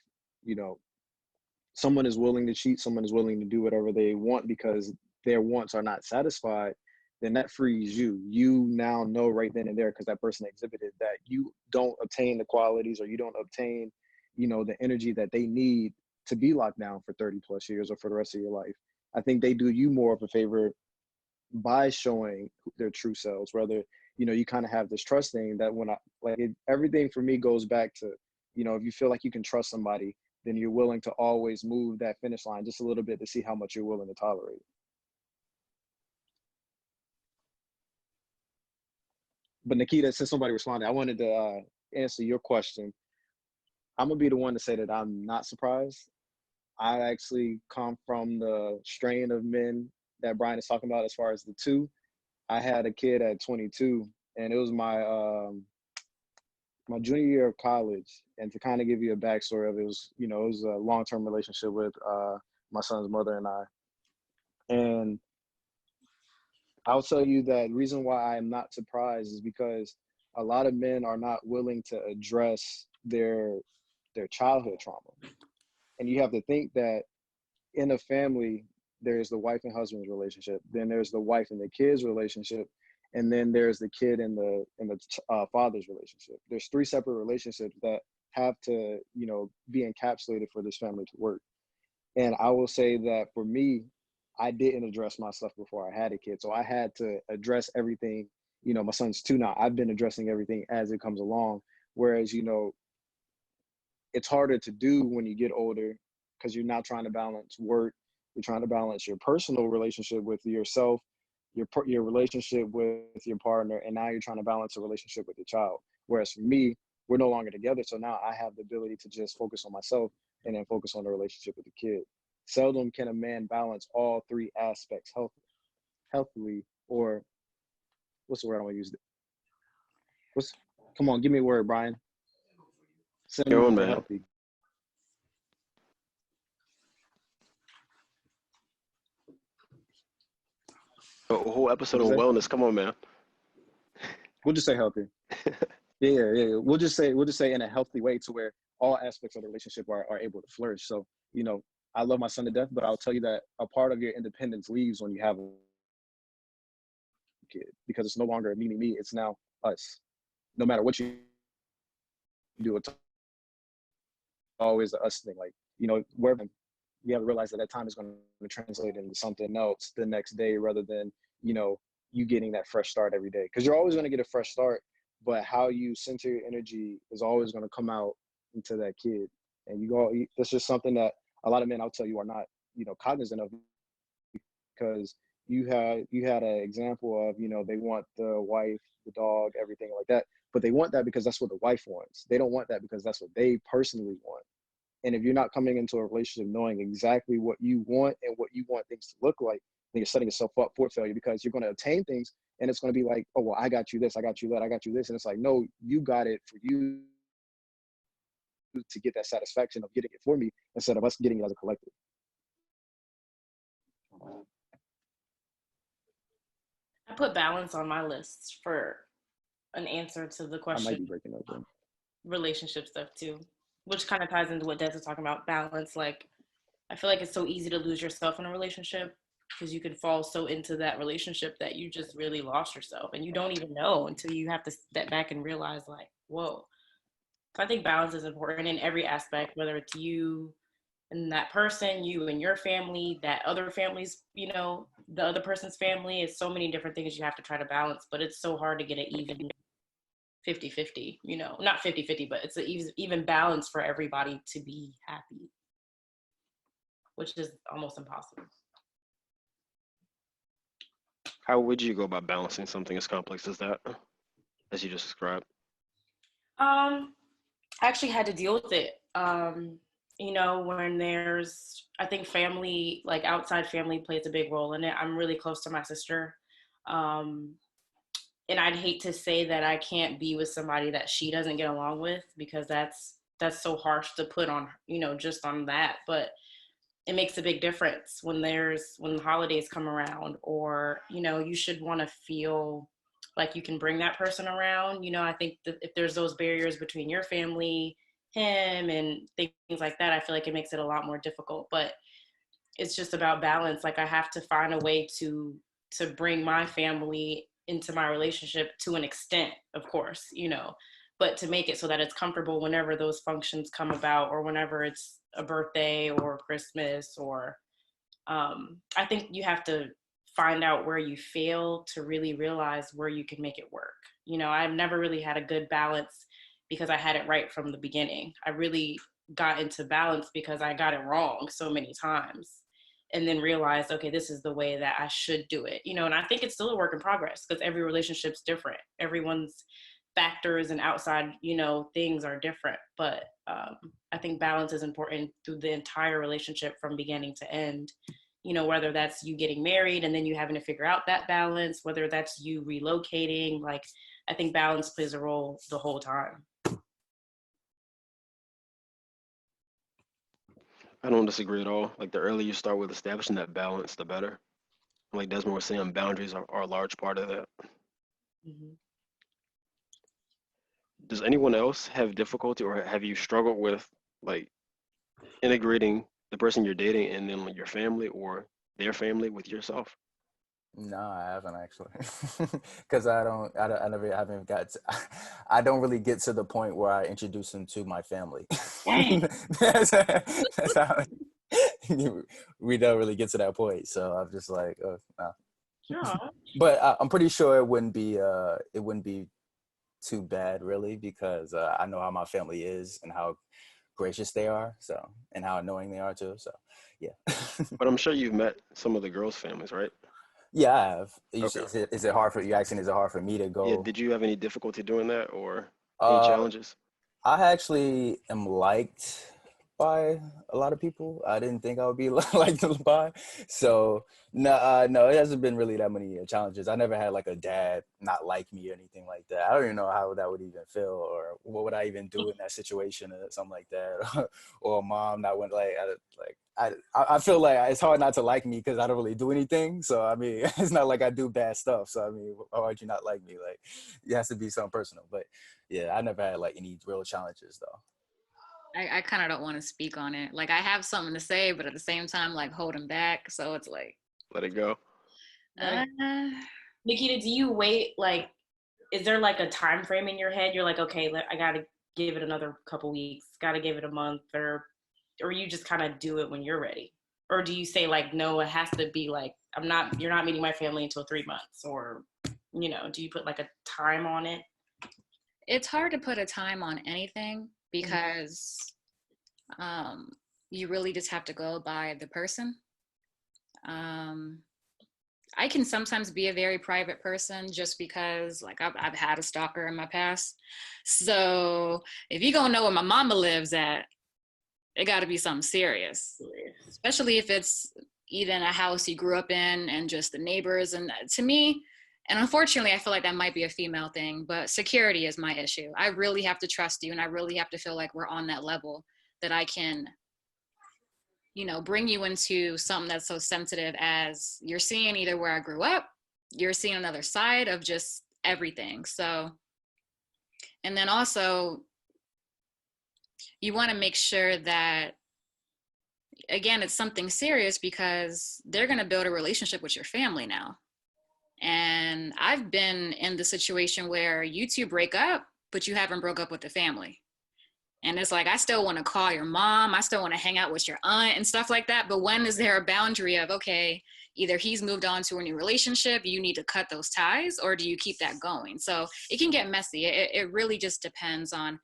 someone is willing to cheat, someone is willing to do whatever they want because their wants are not satisfied, then that frees you. You now know right then and there, because that person exhibited that you don't obtain the qualities or you don't obtain, the energy that they need to be locked down for 30 plus years or for the rest of your life. I think they do you more of a favor by showing their true selves. Whether, you kind of have this trust thing that everything for me goes back to, if you feel like you can trust somebody, then you're willing to always move that finish line just a little bit to see how much you're willing to tolerate. But Nikita, since somebody responded, I wanted to answer your question. I'm gonna be the one to say that I'm not surprised. I actually come from the strain of men that Bryan is talking about as far as the two. I had a kid at 22, and it was my my junior year of college. And to kind of give you a backstory of it, it was a long-term relationship with my son's mother and I. And I'll tell you that the reason why I'm not surprised is because a lot of men are not willing to address their childhood trauma. And you have to think that in a family, there's the wife and husband's relationship, then there's the wife and the kids relationship, and then there's the kid and the father's relationship. There's three separate relationships that have to, be encapsulated for this family to work. And I will say that for me, I didn't address my stuff before I had a kid. So I had to address everything, my son's 2 now. I've been addressing everything as it comes along. Whereas, it's harder to do when you get older because you're now trying to balance work. You're trying to balance your personal relationship with yourself, your relationship with your partner, and now you're trying to balance a relationship with your child. Whereas for me, we're no longer together. So now I have the ability to just focus on myself and then focus on the relationship with the kid. Seldom can a man balance all three aspects healthily, or what's the word I want to use? Come on, give me a word, Bryan. Your own, man. Healthy. A whole episode on wellness. Come on, man. We'll just say healthy. Yeah. We'll just say in a healthy way to where all aspects of the relationship are able to flourish. So, I love my son to death, but I'll tell you that a part of your independence leaves when you have a kid, because it's no longer me, it's now us. No matter what you do, it's always a us thing. Like, where you have to realize that time is going to translate into something else the next day rather than, you getting that fresh start every day. Because you're always going to get a fresh start, but how you center your energy is always going to come out into that kid. And that's just something that a lot of men, I'll tell you, are not, cognizant of, because you had an example of, they want the wife, the dog, everything like that, but they want that because that's what the wife wants. They don't want that because that's what they personally want. And if you're not coming into a relationship knowing exactly what you want and what you want things to look like, then you're setting yourself up for failure, because you're going to obtain things and it's going to be like, oh, well, I got you this, I got you that, I got you this. And it's like, no, you got it for you to get that satisfaction of getting it for me instead of us getting it as a collective. I put balance on my list for an answer to the question. I might be breaking up. Relationship stuff too, which kind of ties into what Des was talking about, balance. Like, I feel like it's so easy to lose yourself in a relationship because you can fall so into that relationship that you just really lost yourself, and you don't even know until you have to step back and realize, like, whoa. So I think balance is important in every aspect, whether it's you and that person, you and your family, that other family's, the other person's family. It's so many different things you have to try to balance, but it's so hard to get an even 50-50, not 50-50, but it's an even balance for everybody to be happy, which is almost impossible. How would you go about balancing something as complex as that, as you just described? I actually had to deal with it. When I think family, like outside family plays a big role in it. I'm really close to my sister. Um, and I'd hate to say that I can't be with somebody that she doesn't get along with, because that's so harsh to put on, just on that. But it makes a big difference when the holidays come around, or, you should want to feel like you can bring that person around. I think that if there's those barriers between your family, him, and things like that, I feel like it makes it a lot more difficult. But it's just about balance. Like, I have to find a way to bring my family into my relationship to an extent, of course, but to make it so that it's comfortable whenever those functions come about, or whenever it's a birthday or Christmas, or I think you have to find out where you fail to really realize where you can make it work. I've never really had a good balance because I had it right from the beginning. I really got into balance because I got it wrong so many times, and then realized, okay, this is the way that I should do it. And I think it's still a work in progress, because every relationship's different. Everyone's factors and outside, things are different. But I think balance is important through the entire relationship from beginning to end. Whether that's you getting married and then you having to figure out that balance, whether that's you relocating, like, I think balance plays a role the whole time. I don't disagree at all. Like, the earlier you start with establishing that balance, the better. Like Desmond was saying, boundaries are a large part of that. Mm-hmm. Does anyone else have difficulty, or have you struggled with, like, integrating the person you're dating and then your family or their family with yourself? No, I haven't actually, because I never haven't got to, I don't really get to the point where I introduce them to my family. That's how we don't really get to that point. So I'm just like, oh, no. Sure. But I'm pretty sure it wouldn't be too bad, really, because I know how my family is and how gracious they are, so, and how annoying they are too. So, yeah. But I'm sure you've met some of the girls' families, right? Yeah, I have. Okay. Is it hard for you? Asking, is it hard for me to Yeah. go? Did you have any difficulty doing that, or any challenges? I actually am liked by a lot of people. I didn't think I would be liked by. So no, it hasn't been really that many challenges. I never had like a dad not like me or anything like that. I don't even know how that would even feel, or what would I even do in that situation or something like that, or a mom that went I feel like it's hard not to like me because I don't really do anything. So I mean, it's not like I do bad stuff. So I mean, why would you not like me? Like, it has to be something personal. But yeah, I never had like any real challenges though. I kind of don't want to speak on it. Like, I have something to say, but at the same time, like, holding back. So it's like, Let it go. Nikita, do you wait? Like, is there like a time frame in your head? You're like, okay, I gotta give it another couple weeks, gotta give it a month, or you just kind of do it when you're ready? Or do you say like, no, it has to be like, you're not meeting my family until 3 months, or, do you put like a time on it? It's hard to put a time on anything, because you really just have to go by the person. I can sometimes be a very private person just because, like, I've had a stalker in my past. So if you're gonna know where my mama lives at, it got to be something serious, especially if it's even a house you grew up in and just the neighbors. And to me, and unfortunately, I feel like that might be a female thing, but security is my issue. I really have to trust you, and I really have to feel like we're on that level that I can, bring you into something that's so sensitive, as you're seeing either where I grew up, you're seeing another side of just everything. So, and then also, you want to make sure that, again, it's something serious, because they're going to build a relationship with your family now. And I've been in the situation where you two break up, but you haven't broke up with the family. And it's like, I still want to call your mom. I still want to hang out with your aunt and stuff like that. But when is there a boundary of, okay, either he's moved on to a new relationship, you need to cut those ties, or do you keep that going? So it can get messy. It really just depends on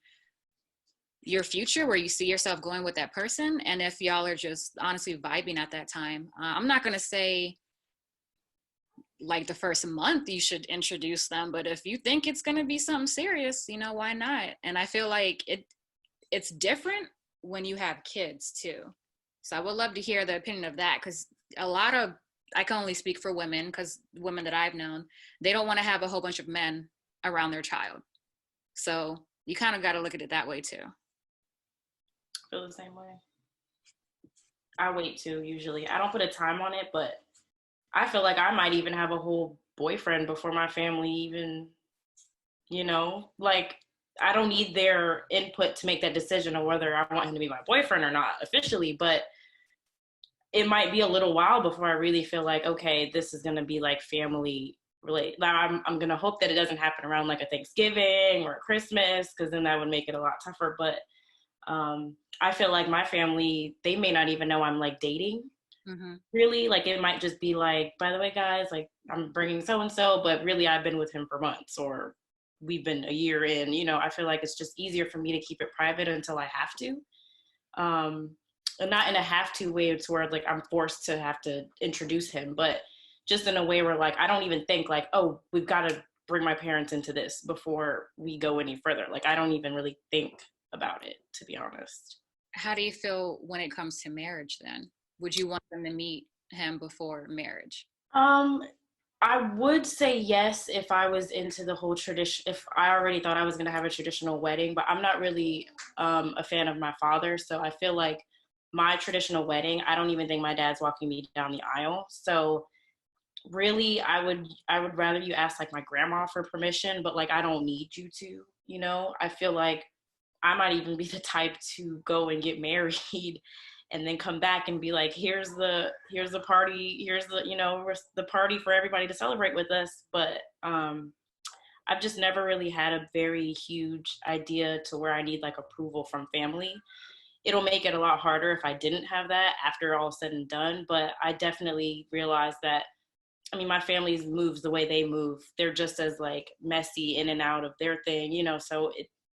your future, where you see yourself going with that person, and if y'all are just honestly vibing at that time. I'm not going to say like the first month you should introduce them, but if you think it's going to be something serious, you know, why not? And I feel like it's different when you have kids too. So I would love to hear the opinion of that, because a lot of, I can only speak for women, because women that I've known, they don't want to have a whole bunch of men around their child. So you kind of got to look at it that way too. I feel the same way. I wait too, usually. I don't put a time on it, but I feel like I might even have a whole boyfriend before my family even, you know, like I don't need their input to make that decision on whether I want him to be my boyfriend or not officially, but it might be a little while before I really feel like, okay, this is going to be like family related. Now I'm going to hope that it doesn't happen around like a Thanksgiving or Christmas, because then that would make it a lot tougher. But I feel like my family, they may not even know I'm like dating. Mm-hmm. Really, like it might just be like, by the way, guys, like I'm bringing so-and-so, but really I've been with him for months, or we've been a year in, you know. I feel like it's just easier for me to keep it private until I have to. And not in a have to way to where like I'm forced to have to introduce him, but just in a way where like I don't even think like, oh, we've got to bring my parents into this before we go any further. Like I don't even really think about it, to be honest. How do you feel when it comes to marriage then? Would you want them to meet him before marriage? I would say yes if I was into the whole tradition, if I already thought I was going to have a traditional wedding, but I'm not really a fan of my father. So I feel like my traditional wedding, I don't even think my dad's walking me down the aisle. So really, I would rather you ask like my grandma for permission, but like I don't need you to, you know. I feel like I might even be the type to go and get married and then come back and be like, here's the party, here's the, you know, the party for everybody to celebrate with us. But I've just never really had a very huge idea to where I need like approval from family. It'll make it a lot harder if I didn't have that after all said and done. But I definitely realized that, I mean, my family's moves the way they move. They're just as like messy in and out of their thing, you know, so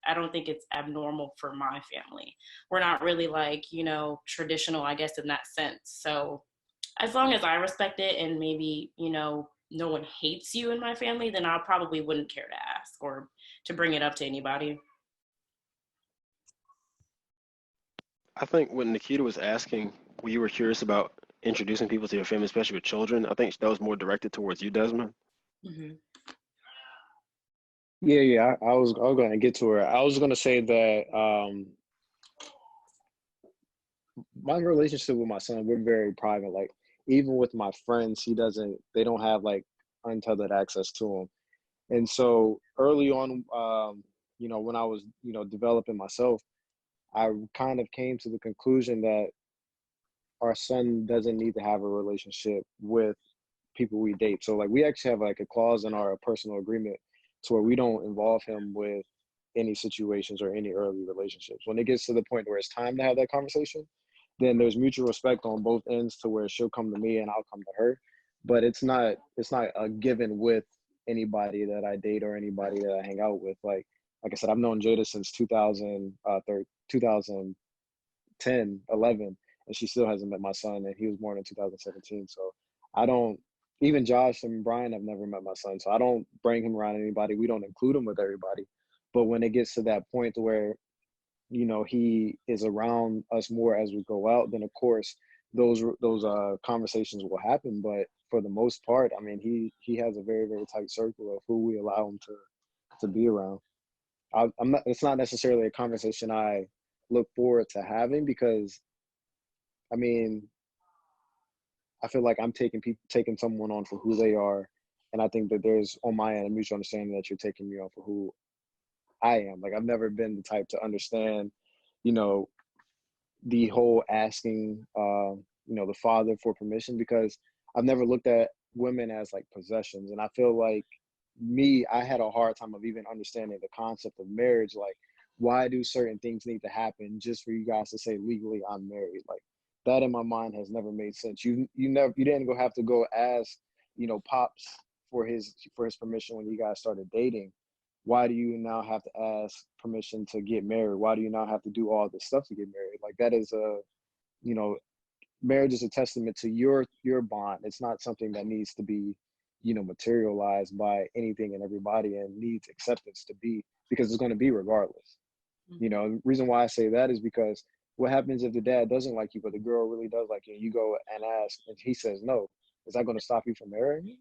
I don't think it's abnormal for my family. We're not really like, you know, traditional, I guess, in that sense. So as long as I respect it and maybe, you know, no one hates you in my family, then I probably wouldn't care to ask or to bring it up to anybody. I think when Nikita was asking, when you were curious about introducing people to your family, especially with children, I think that was more directed towards you, Desmond. Mm-hmm. Yeah. I was going to get to her. I was going to say that my relationship with my son, we're very private. Like even with my friends, they don't have like untethered access to him. And so early on, you know, when I was, you know, developing myself, I kind of came to the conclusion that our son doesn't need to have a relationship with people we date. So like we actually have like a clause in our personal agreement to where we don't involve him with any situations or any early relationships. When it gets to the point where it's time to have that conversation, then there's mutual respect on both ends to where she'll come to me and I'll come to her. But it's not a given with anybody that I date or anybody that I hang out with. Like I said, I've known Jada since 2010, 11, and she still hasn't met my son, and he was born in 2017. So I don't, even Josh and Bryan have never met my son, so I don't bring him around anybody. We don't include him with everybody. But when it gets to that point where, you know, he is around us more as we go out, then of course those conversations will happen. But for the most part, I mean, he has a very, very tight circle of who we allow him to be around. It's not necessarily a conversation I look forward to having, because I mean, I feel like I'm taking someone on for who they are, and I think that there's on my end a mutual understanding that you're taking me on for who I am. Like I've never been the type to understand, you know, the whole asking, you know, the father for permission, because I've never looked at women as like possessions, and I feel like I had a hard time of even understanding the concept of marriage. Like, why do certain things need to happen just for you guys to say legally I'm married? Like that in my mind has never made sense. You didn't have to go ask, you know, Pops for his permission when you guys started dating. Why do you now have to ask permission to get married? Why do you now have to do all this stuff to get married? Like that is you know, marriage is a testament to your bond. It's not something that needs to be, materialized by anything and everybody, and needs acceptance to be, because it's going to be regardless. The reason why I say that is because what happens if the dad doesn't like you, but the girl really does like you, and you go and ask, and he says no? Is that going to stop you from marrying me?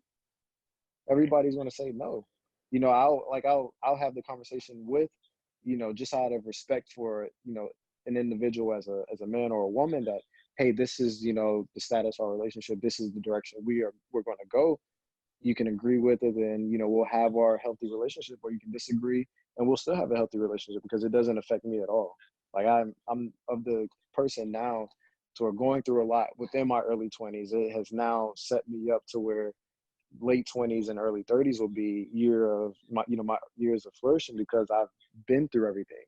Everybody's going to say no. I'll have the conversation with, just out of respect for, an individual as a man or a woman, that, hey, this is, the status of our relationship. This is the direction we're going to go. You can agree with it, and, we'll have our healthy relationship, or you can disagree and we'll still have a healthy relationship, because it doesn't affect me at all. Like, I'm of the person now to going through a lot within my early 20s. It has now set me up to where late 20s and early 30s will be my years of flourishing, because I've been through everything.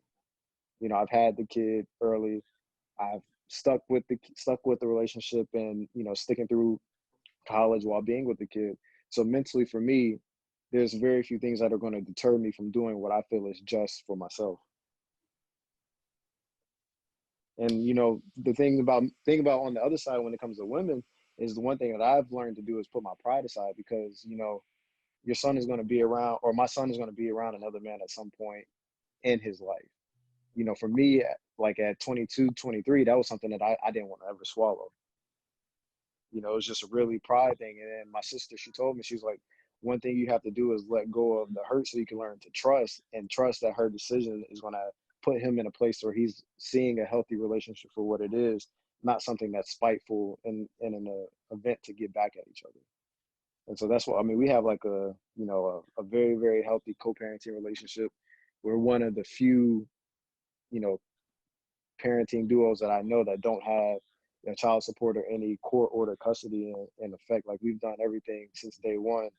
I've had the kid early. I've stuck with the relationship, and, sticking through college while being with the kid. So mentally, for me, there's very few things that are going to deter me from doing what I feel is just for myself. And, the thing about on the other side, when it comes to women, is the one thing that I've learned to do is put my pride aside, because, your son is going to be around, or my son is going to be around another man at some point in his life. For me, like at 22, 23, that was something that I didn't want to ever swallow. It was just a really pride thing. And then my sister, she told me, she's like, one thing you have to do is let go of the hurt, so you can learn to trust, and trust that her decision is going to put him in a place where he's seeing a healthy relationship for what it is, not something that's spiteful and in an event to get back at each other. And so that's what, we have like a very, very healthy co-parenting relationship. We're one of the few, parenting duos that I know that don't have child support or any court order custody in effect. Like, we've done everything since day one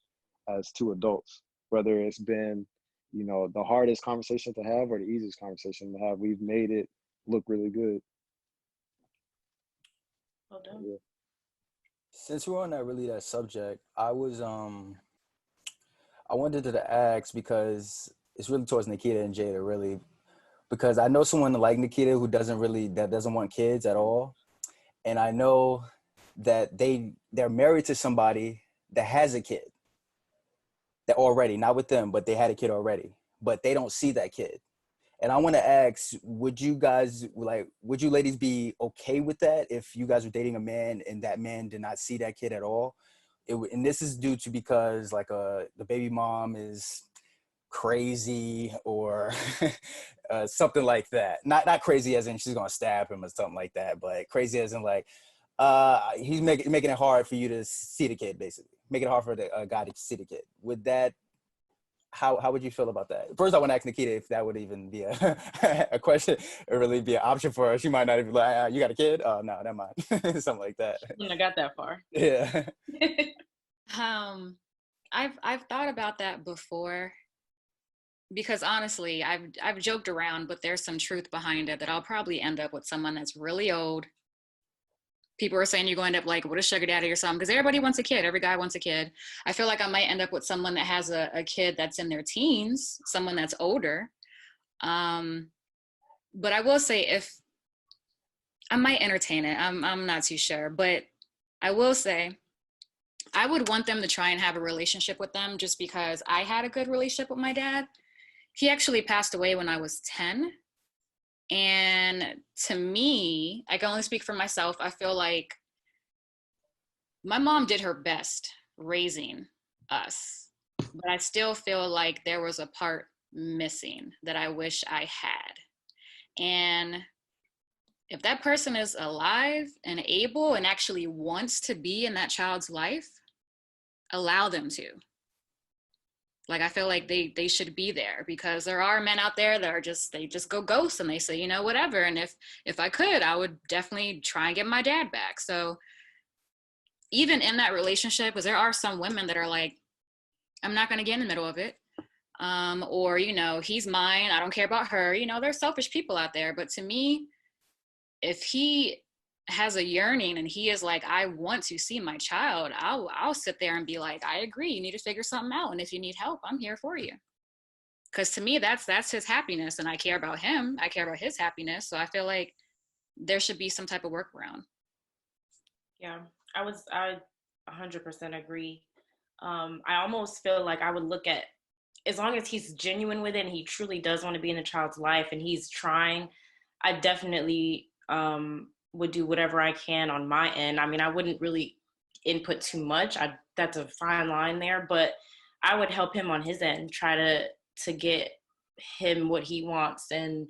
as two adults, whether it's been, the hardest conversation to have or the easiest conversation to have. We've made it look really good. Well done. Yeah. Since we're on that subject, I wanted to ask, because it's really towards Nikita and Jada, really, because I know someone like Nikita who doesn't want kids at all. And I know that they're married to somebody that has a kid that already, not with them, but they had a kid already, but they don't see that kid. And I want to ask, would you ladies be okay with that if you guys were dating a man and that man did not see that kid at all? And this is due to because the baby mom is crazy or something like that. Not crazy as in she's gonna stab him or something like that, but crazy as in he's making it hard for you to see the kid, basically. Making it hard for the guy to see the kid. Would that, how would you feel about that? First, I want to ask Nikita if that would even be a question, or really be an option for her. She might not even be like, you got a kid? Oh, no, never mind. Something like that. Wouldn't have got that far. Yeah. I've thought about that before, because honestly, I've joked around, but there's some truth behind it, that I'll probably end up with someone that's really old. People are saying you're going to end up with a sugar daddy or something, because everybody wants a kid. Every guy wants a kid. I feel like I might end up with someone that has a kid that's in their teens, someone that's older. But I will say, if I might entertain it, I'm not too sure, but I will say I would want them to try and have a relationship with them, just because I had a good relationship with my dad. He actually passed away when I was 10. And to me, I can only speak for myself. I feel like my mom did her best raising us, but I still feel like there was a part missing that I wish I had. And if that person is alive and able and actually wants to be in that child's life, allow them to. Like, I feel like they should be there, because there are men out there that they just go ghost, and they say, whatever. And if I could, I would definitely try and get my dad back. So even in that relationship, because there are some women that are like, I'm not going to get in the middle of it. Or, he's mine, I don't care about her. There's selfish people out there. But to me, if he has a yearning and he is like, I want to see my child, I'll sit there and be like, I agree, you need to figure something out, and if you need help, I'm here for you. Because to me, that's his happiness, and I care about him, I care about his happiness. So I feel like there should be some type of workaround. Yeah, I 100% agree. I almost feel like I would look at, as long as he's genuine with it and he truly does want to be in the child's life and he's trying, I definitely would do whatever I can on my end. I mean, I wouldn't really input too much. That's a fine line there, but I would help him on his end, try to get him what he wants. And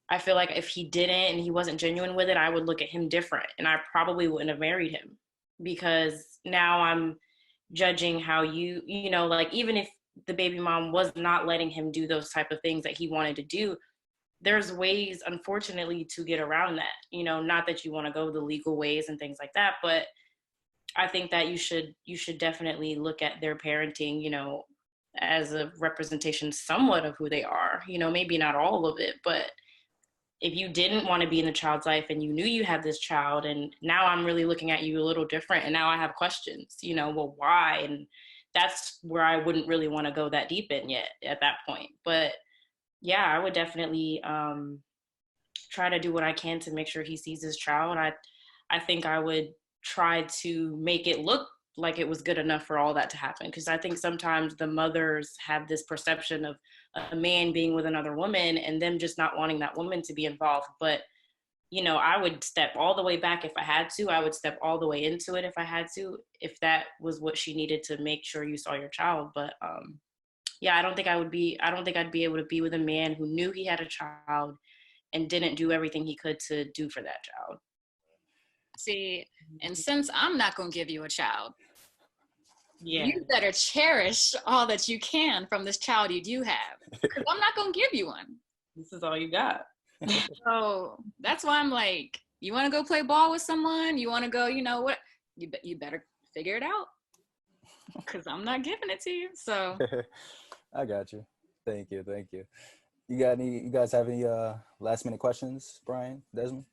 I feel like if he didn't and he wasn't genuine with it, I would look at him different, and I probably wouldn't have married him, because now I'm judging how you know, like, even if the baby mom was not letting him do those type of things that he wanted to do, there's ways, unfortunately, to get around that. You know, not that you want to go the legal ways and things like that, but I think that you should definitely look at their parenting, you know, as a representation somewhat of who they are. You know, maybe not all of it, but if you didn't want to be in the child's life and you knew you had this child, and now I'm really looking at you a little different, and now I have questions, you know, well, why? And that's where I wouldn't really want to go that deep in yet at that point. But yeah, I would definitely try to do what I can to make sure he sees his child. I think I would try to make it look like it was good enough for all that to happen, because I think sometimes the mothers have this perception of a man being with another woman and them just not wanting that woman to be involved. But you know, I would step all the way back if I had to. I would step all the way into it if I had to, if that was what she needed to make sure you saw your child. But yeah, I don't think I'd be able to be with a man who knew he had a child and didn't do everything he could to do for that child. See, and since I'm not going to give you a child, Yeah, you better cherish all that you can from this child you do have, because I'm not going to give you one. this is all you got. So that's why I'm like, you want to go play ball with someone? You want to go, you know what? You better figure it out, because I'm not giving it to you. So I got you. Thank you. You guys have any last minute questions, Bryan, Desmond?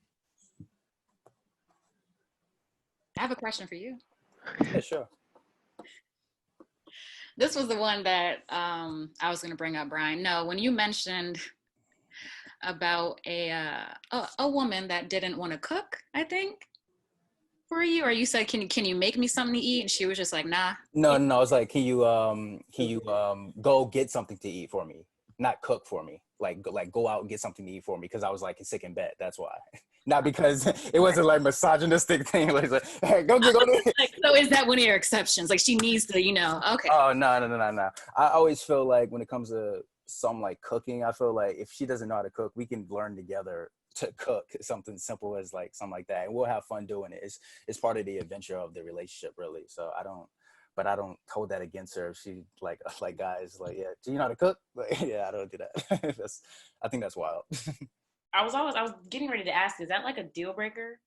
I have a question for you. Yeah, sure. This was the one that I was going to bring up, Bryan. No, when you mentioned about a woman that didn't want to cook, I think, for you, or you said, can you make me something to eat? And she was just like, nah. No. I was like, can you go get something to eat for me? Not cook for me. Like go out and get something to eat for me, because I was like sick in bed. That's why. Not because it wasn't like misogynistic thing. Like, hey, go get. Like, so is that one of your exceptions? Like, she needs to, you know? Okay. Oh no. I always feel like when it comes to something like cooking, I feel like if she doesn't know how to cook, we can learn together to cook something simple as like something like that, and we'll have fun doing it. It's part of the adventure of the relationship, really. So I don't hold that against her if she like guys like, yeah, do you know how to cook? Like, yeah, I don't do that. I think that's wild. I was getting ready to ask, is that like a deal breaker?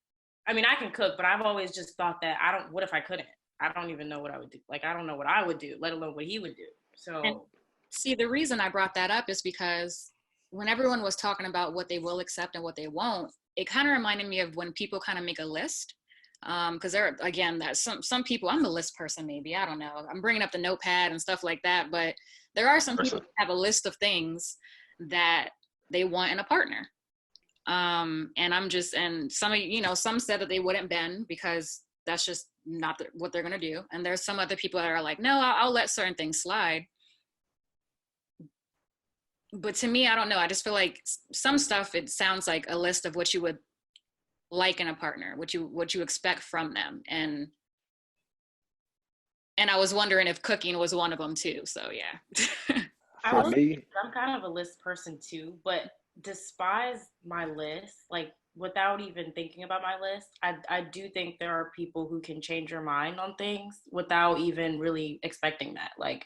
I mean, I can cook, but I've always just thought that what if I couldn't? I don't even know what I would do. Like, I don't know what I would do, let alone what he would do. So, And see, the reason I brought that up is because when everyone was talking about what they will accept and what they won't, it kind of reminded me of when people kind of make a list. Because there, again, that some people, I'm a list person, maybe, I don't know. I'm bringing up the notepad and stuff like that, but there are some people who have a list of things that they want in a partner. And some of, you know, some said that they wouldn't bend because that's just not what they're going to do. And there's some other people that are like, no, I'll let certain things slide. But to me, I don't know. I just feel like some stuff, it sounds like a list of what you would like in a partner, what you expect from them. And I was wondering if cooking was one of them too. So yeah. For me, I'm kind of a list person too, but despise my list, like without even thinking about my list, I do think there are people who can change your mind on things without even really expecting that. Like,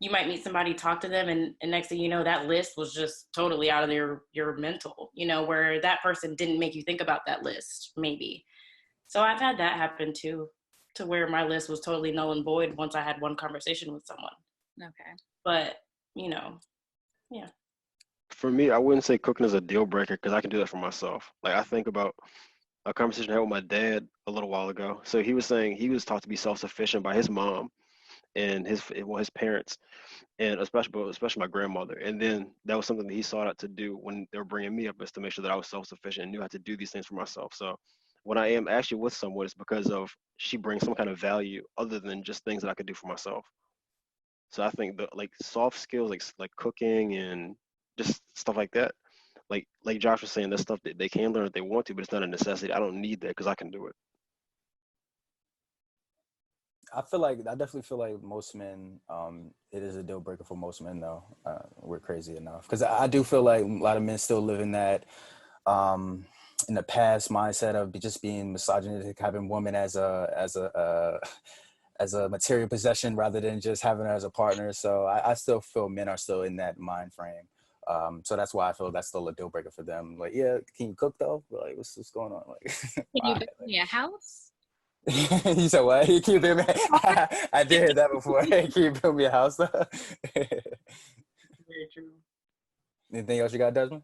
you might meet somebody, talk to them, and next thing you know, that list was just totally out of your mental, you know, where that person didn't make you think about that list, maybe. So I've had that happen too, to where my list was totally null and void once I had one conversation with someone. Okay. But, you know, yeah. for me, I wouldn't say cooking is a deal breaker because I can do that for myself. Like, I think about a conversation I had with my dad a little while ago. So he was saying he was taught to be self-sufficient by his mom and his parents, and especially my grandmother. And then that was something that he sought out to do when they were bringing me up, is to make sure that I was self-sufficient and knew how to do these things for myself. So when I am actually with someone, it's because of she brings some kind of value other than just things that I could do for myself. So I think the like soft skills, like cooking and just stuff like that, like Josh was saying, that's stuff that they can learn if they want to, but it's not a necessity. I don't need that because I can do it. I definitely feel like most men, it is a deal breaker for most men though. We're crazy enough. Because I do feel like a lot of men still live in that, in the past mindset of just being misogynistic, having women as a material possession rather than just having her as a partner. So I still feel men are still in that mind frame. So that's why I feel that's still a deal breaker for them. Like, yeah, can you cook though? Like, what's going on? Like, Can you build me a house? You said what? Can you build me? I did hear that before. Can you build me a house? Very true. Anything else you got, Desmond?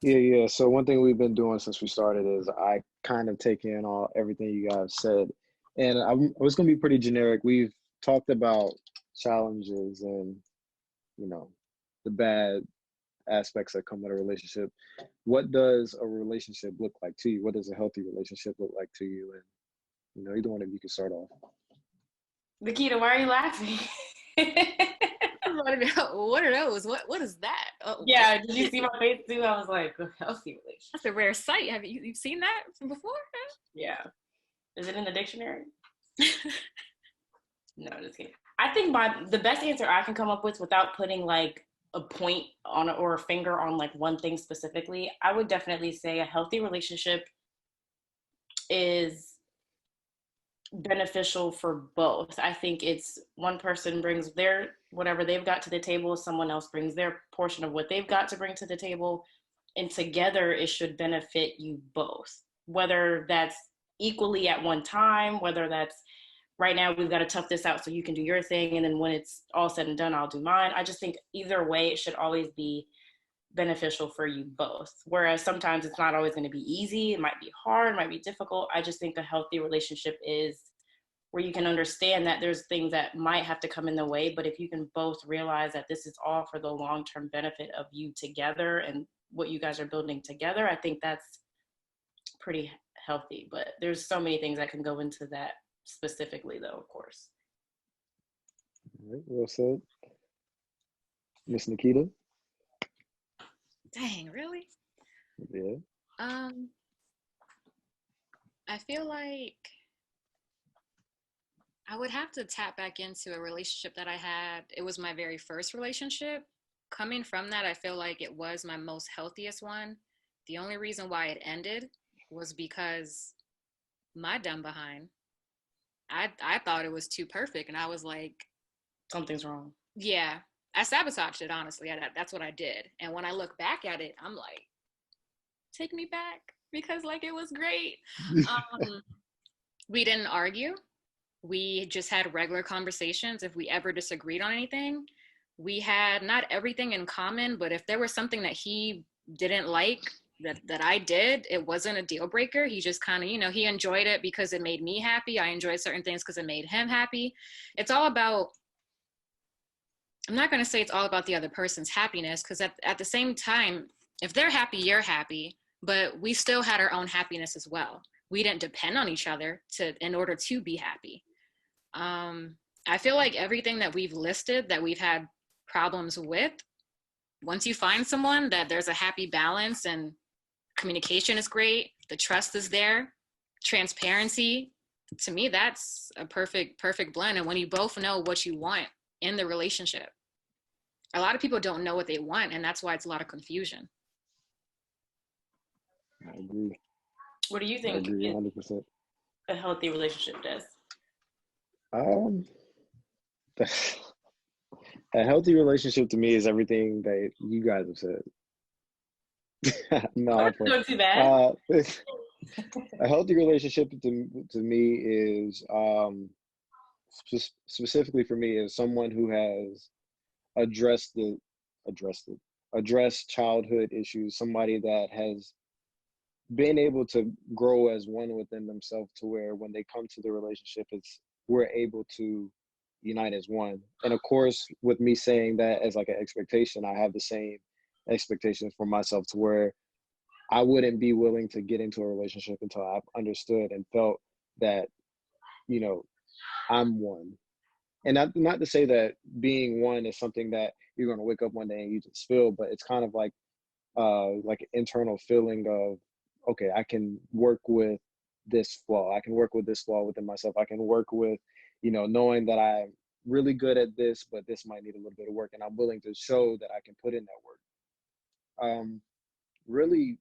Yeah. So one thing we've been doing since we started is I kind of take in everything you guys said, and I was going to be pretty generic. We've talked about challenges and the bad aspects that come with a relationship. What does a relationship look like to you? What does a healthy relationship look like to you? And either one of you can start off. Nikita, why are you laughing? What are those? What is that? Yeah, did you see my face too? I was like, healthy relationship. That's a rare sight. Have you seen that from before? Yeah. Is it in the dictionary? No, just kidding. I think the best answer I can come up with without putting like a point on it or a finger on like one thing specifically, I would definitely say a healthy relationship is beneficial for both. I think it's one person brings their whatever they've got to the table, someone else brings their portion of what they've got to bring to the table, and together it should benefit you both. Whether that's equally at one time, whether that's right now we've got to tough this out so you can do your thing, and then when it's all said and done, I'll do mine. I just think either way, it should always be beneficial for you both. Whereas sometimes it's not always going to be easy. It might be hard, it might be difficult. I just think a healthy relationship is where you can understand that there's things that might have to come in the way, but if you can both realize that this is all for the long-term benefit of you together and what you guys are building together, I think that's pretty healthy. But there's so many things that can go into that specifically though, of course. All right, well said. Miss Nikita? Dang, really? Yeah. I feel like I would have to tap back into a relationship that I had. It was my very first relationship. Coming from that, I feel like it was my most healthiest one. The only reason why it ended was because my dumb behind, I thought it was too perfect. And I was like, something's wrong. Yeah. I sabotaged it, honestly. That's what I did. And when I look back at it, I'm like, take me back, because like it was great. We didn't argue. We just had regular conversations. If we ever disagreed on anything, we had not everything in common, but if there was something that he didn't like that I did, it wasn't a deal breaker. He just kind of, he enjoyed it because it made me happy. I enjoyed certain things because it made him happy. It's all about, I'm not going to say it's all about the other person's happiness, because at the same time, if they're happy, you're happy, but we still had our own happiness as well. We didn't depend on each other in order to be happy. I feel like everything that we've listed that we've had problems with, once you find someone that there's a happy balance and communication is great, the trust is there, transparency, to me, that's a perfect blend. And when you both know what you want in the relationship, a lot of people don't know what they want, and that's why it's a lot of confusion. I agree. What do you think? I agree 100%. A healthy relationship does? A healthy relationship to me is everything that you guys have said. No, not too bad. A healthy relationship to me is specifically for me is someone who has addressed childhood issues, somebody that has been able to grow as one within themselves, to where when they come to the relationship, we're able to unite as one. And of course, with me saying that as like an expectation, I have the same expectations for myself, to where I wouldn't be willing to get into a relationship until I've understood and felt that, you know, I'm one. And not to say that being one is something that you're going to wake up one day and you just feel, but it's kind of like an internal feeling of, okay, I can work with this flaw. I can work with this flaw within myself. I can work with, you know, knowing that I'm really good at this, but this might need a little bit of work, and I'm willing to show that I can put in that work. Really,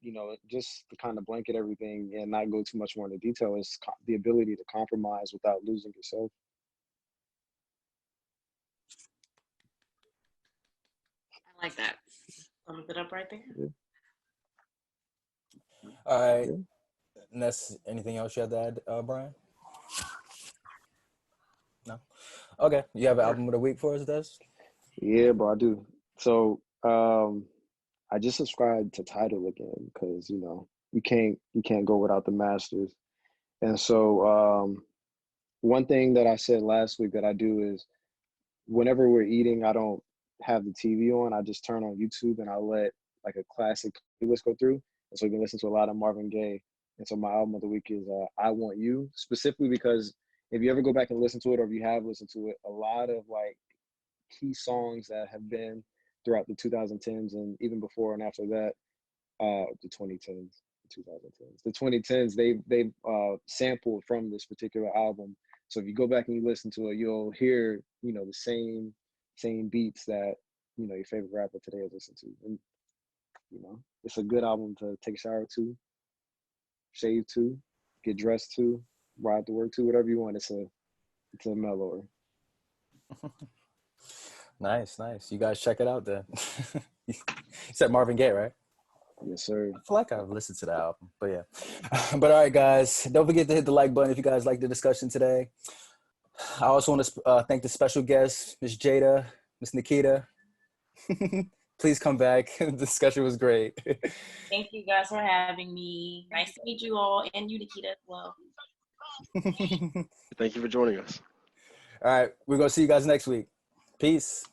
you know, just to kind of blanket everything and not go too much more into detail, is the ability to compromise without losing yourself. I like that. Sums it up right there. Yeah. All right. Yeah. And that's anything else you have to add, Bryan? No? Okay. You have an album of the week for us, Des? Yeah, bro, I do. So I just subscribed to Tidal again because, you know, you can't go without the masters. And so one thing that I said last week that I do is whenever we're eating, I don't have the TV on. I just turn on YouTube and I let like a classic playlist go through. And so you can listen to a lot of Marvin Gaye. And so my album of the week is I Want You, specifically because if you ever go back and listen to it, or if you have listened to it, a lot of like key songs that have been throughout the 2010s and even before and after that, the 2010s, the 2010s, the 2010s, they've sampled from this particular album. So if you go back and you listen to it, you'll hear, you know, the same beats that, you know, your favorite rapper today has listened to. And, you know, it's a good album to take a shower to, shave to, get dressed to, ride to work to, whatever you want. It's a mellower. Nice. You guys check it out then. You said Marvin Gaye, right? Yes, sir. I feel like I've listened to the album, but yeah. But all right, guys, don't forget to hit the like button if you guys like the discussion today. I also want to thank the special guests, Miss Jada, Miss Nikita. Please come back. The discussion was great. Thank you guys for having me. Nice to meet you all, and you, Nikita, as well. Thank you for joining us. All right, we're going to see you guys next week. Peace.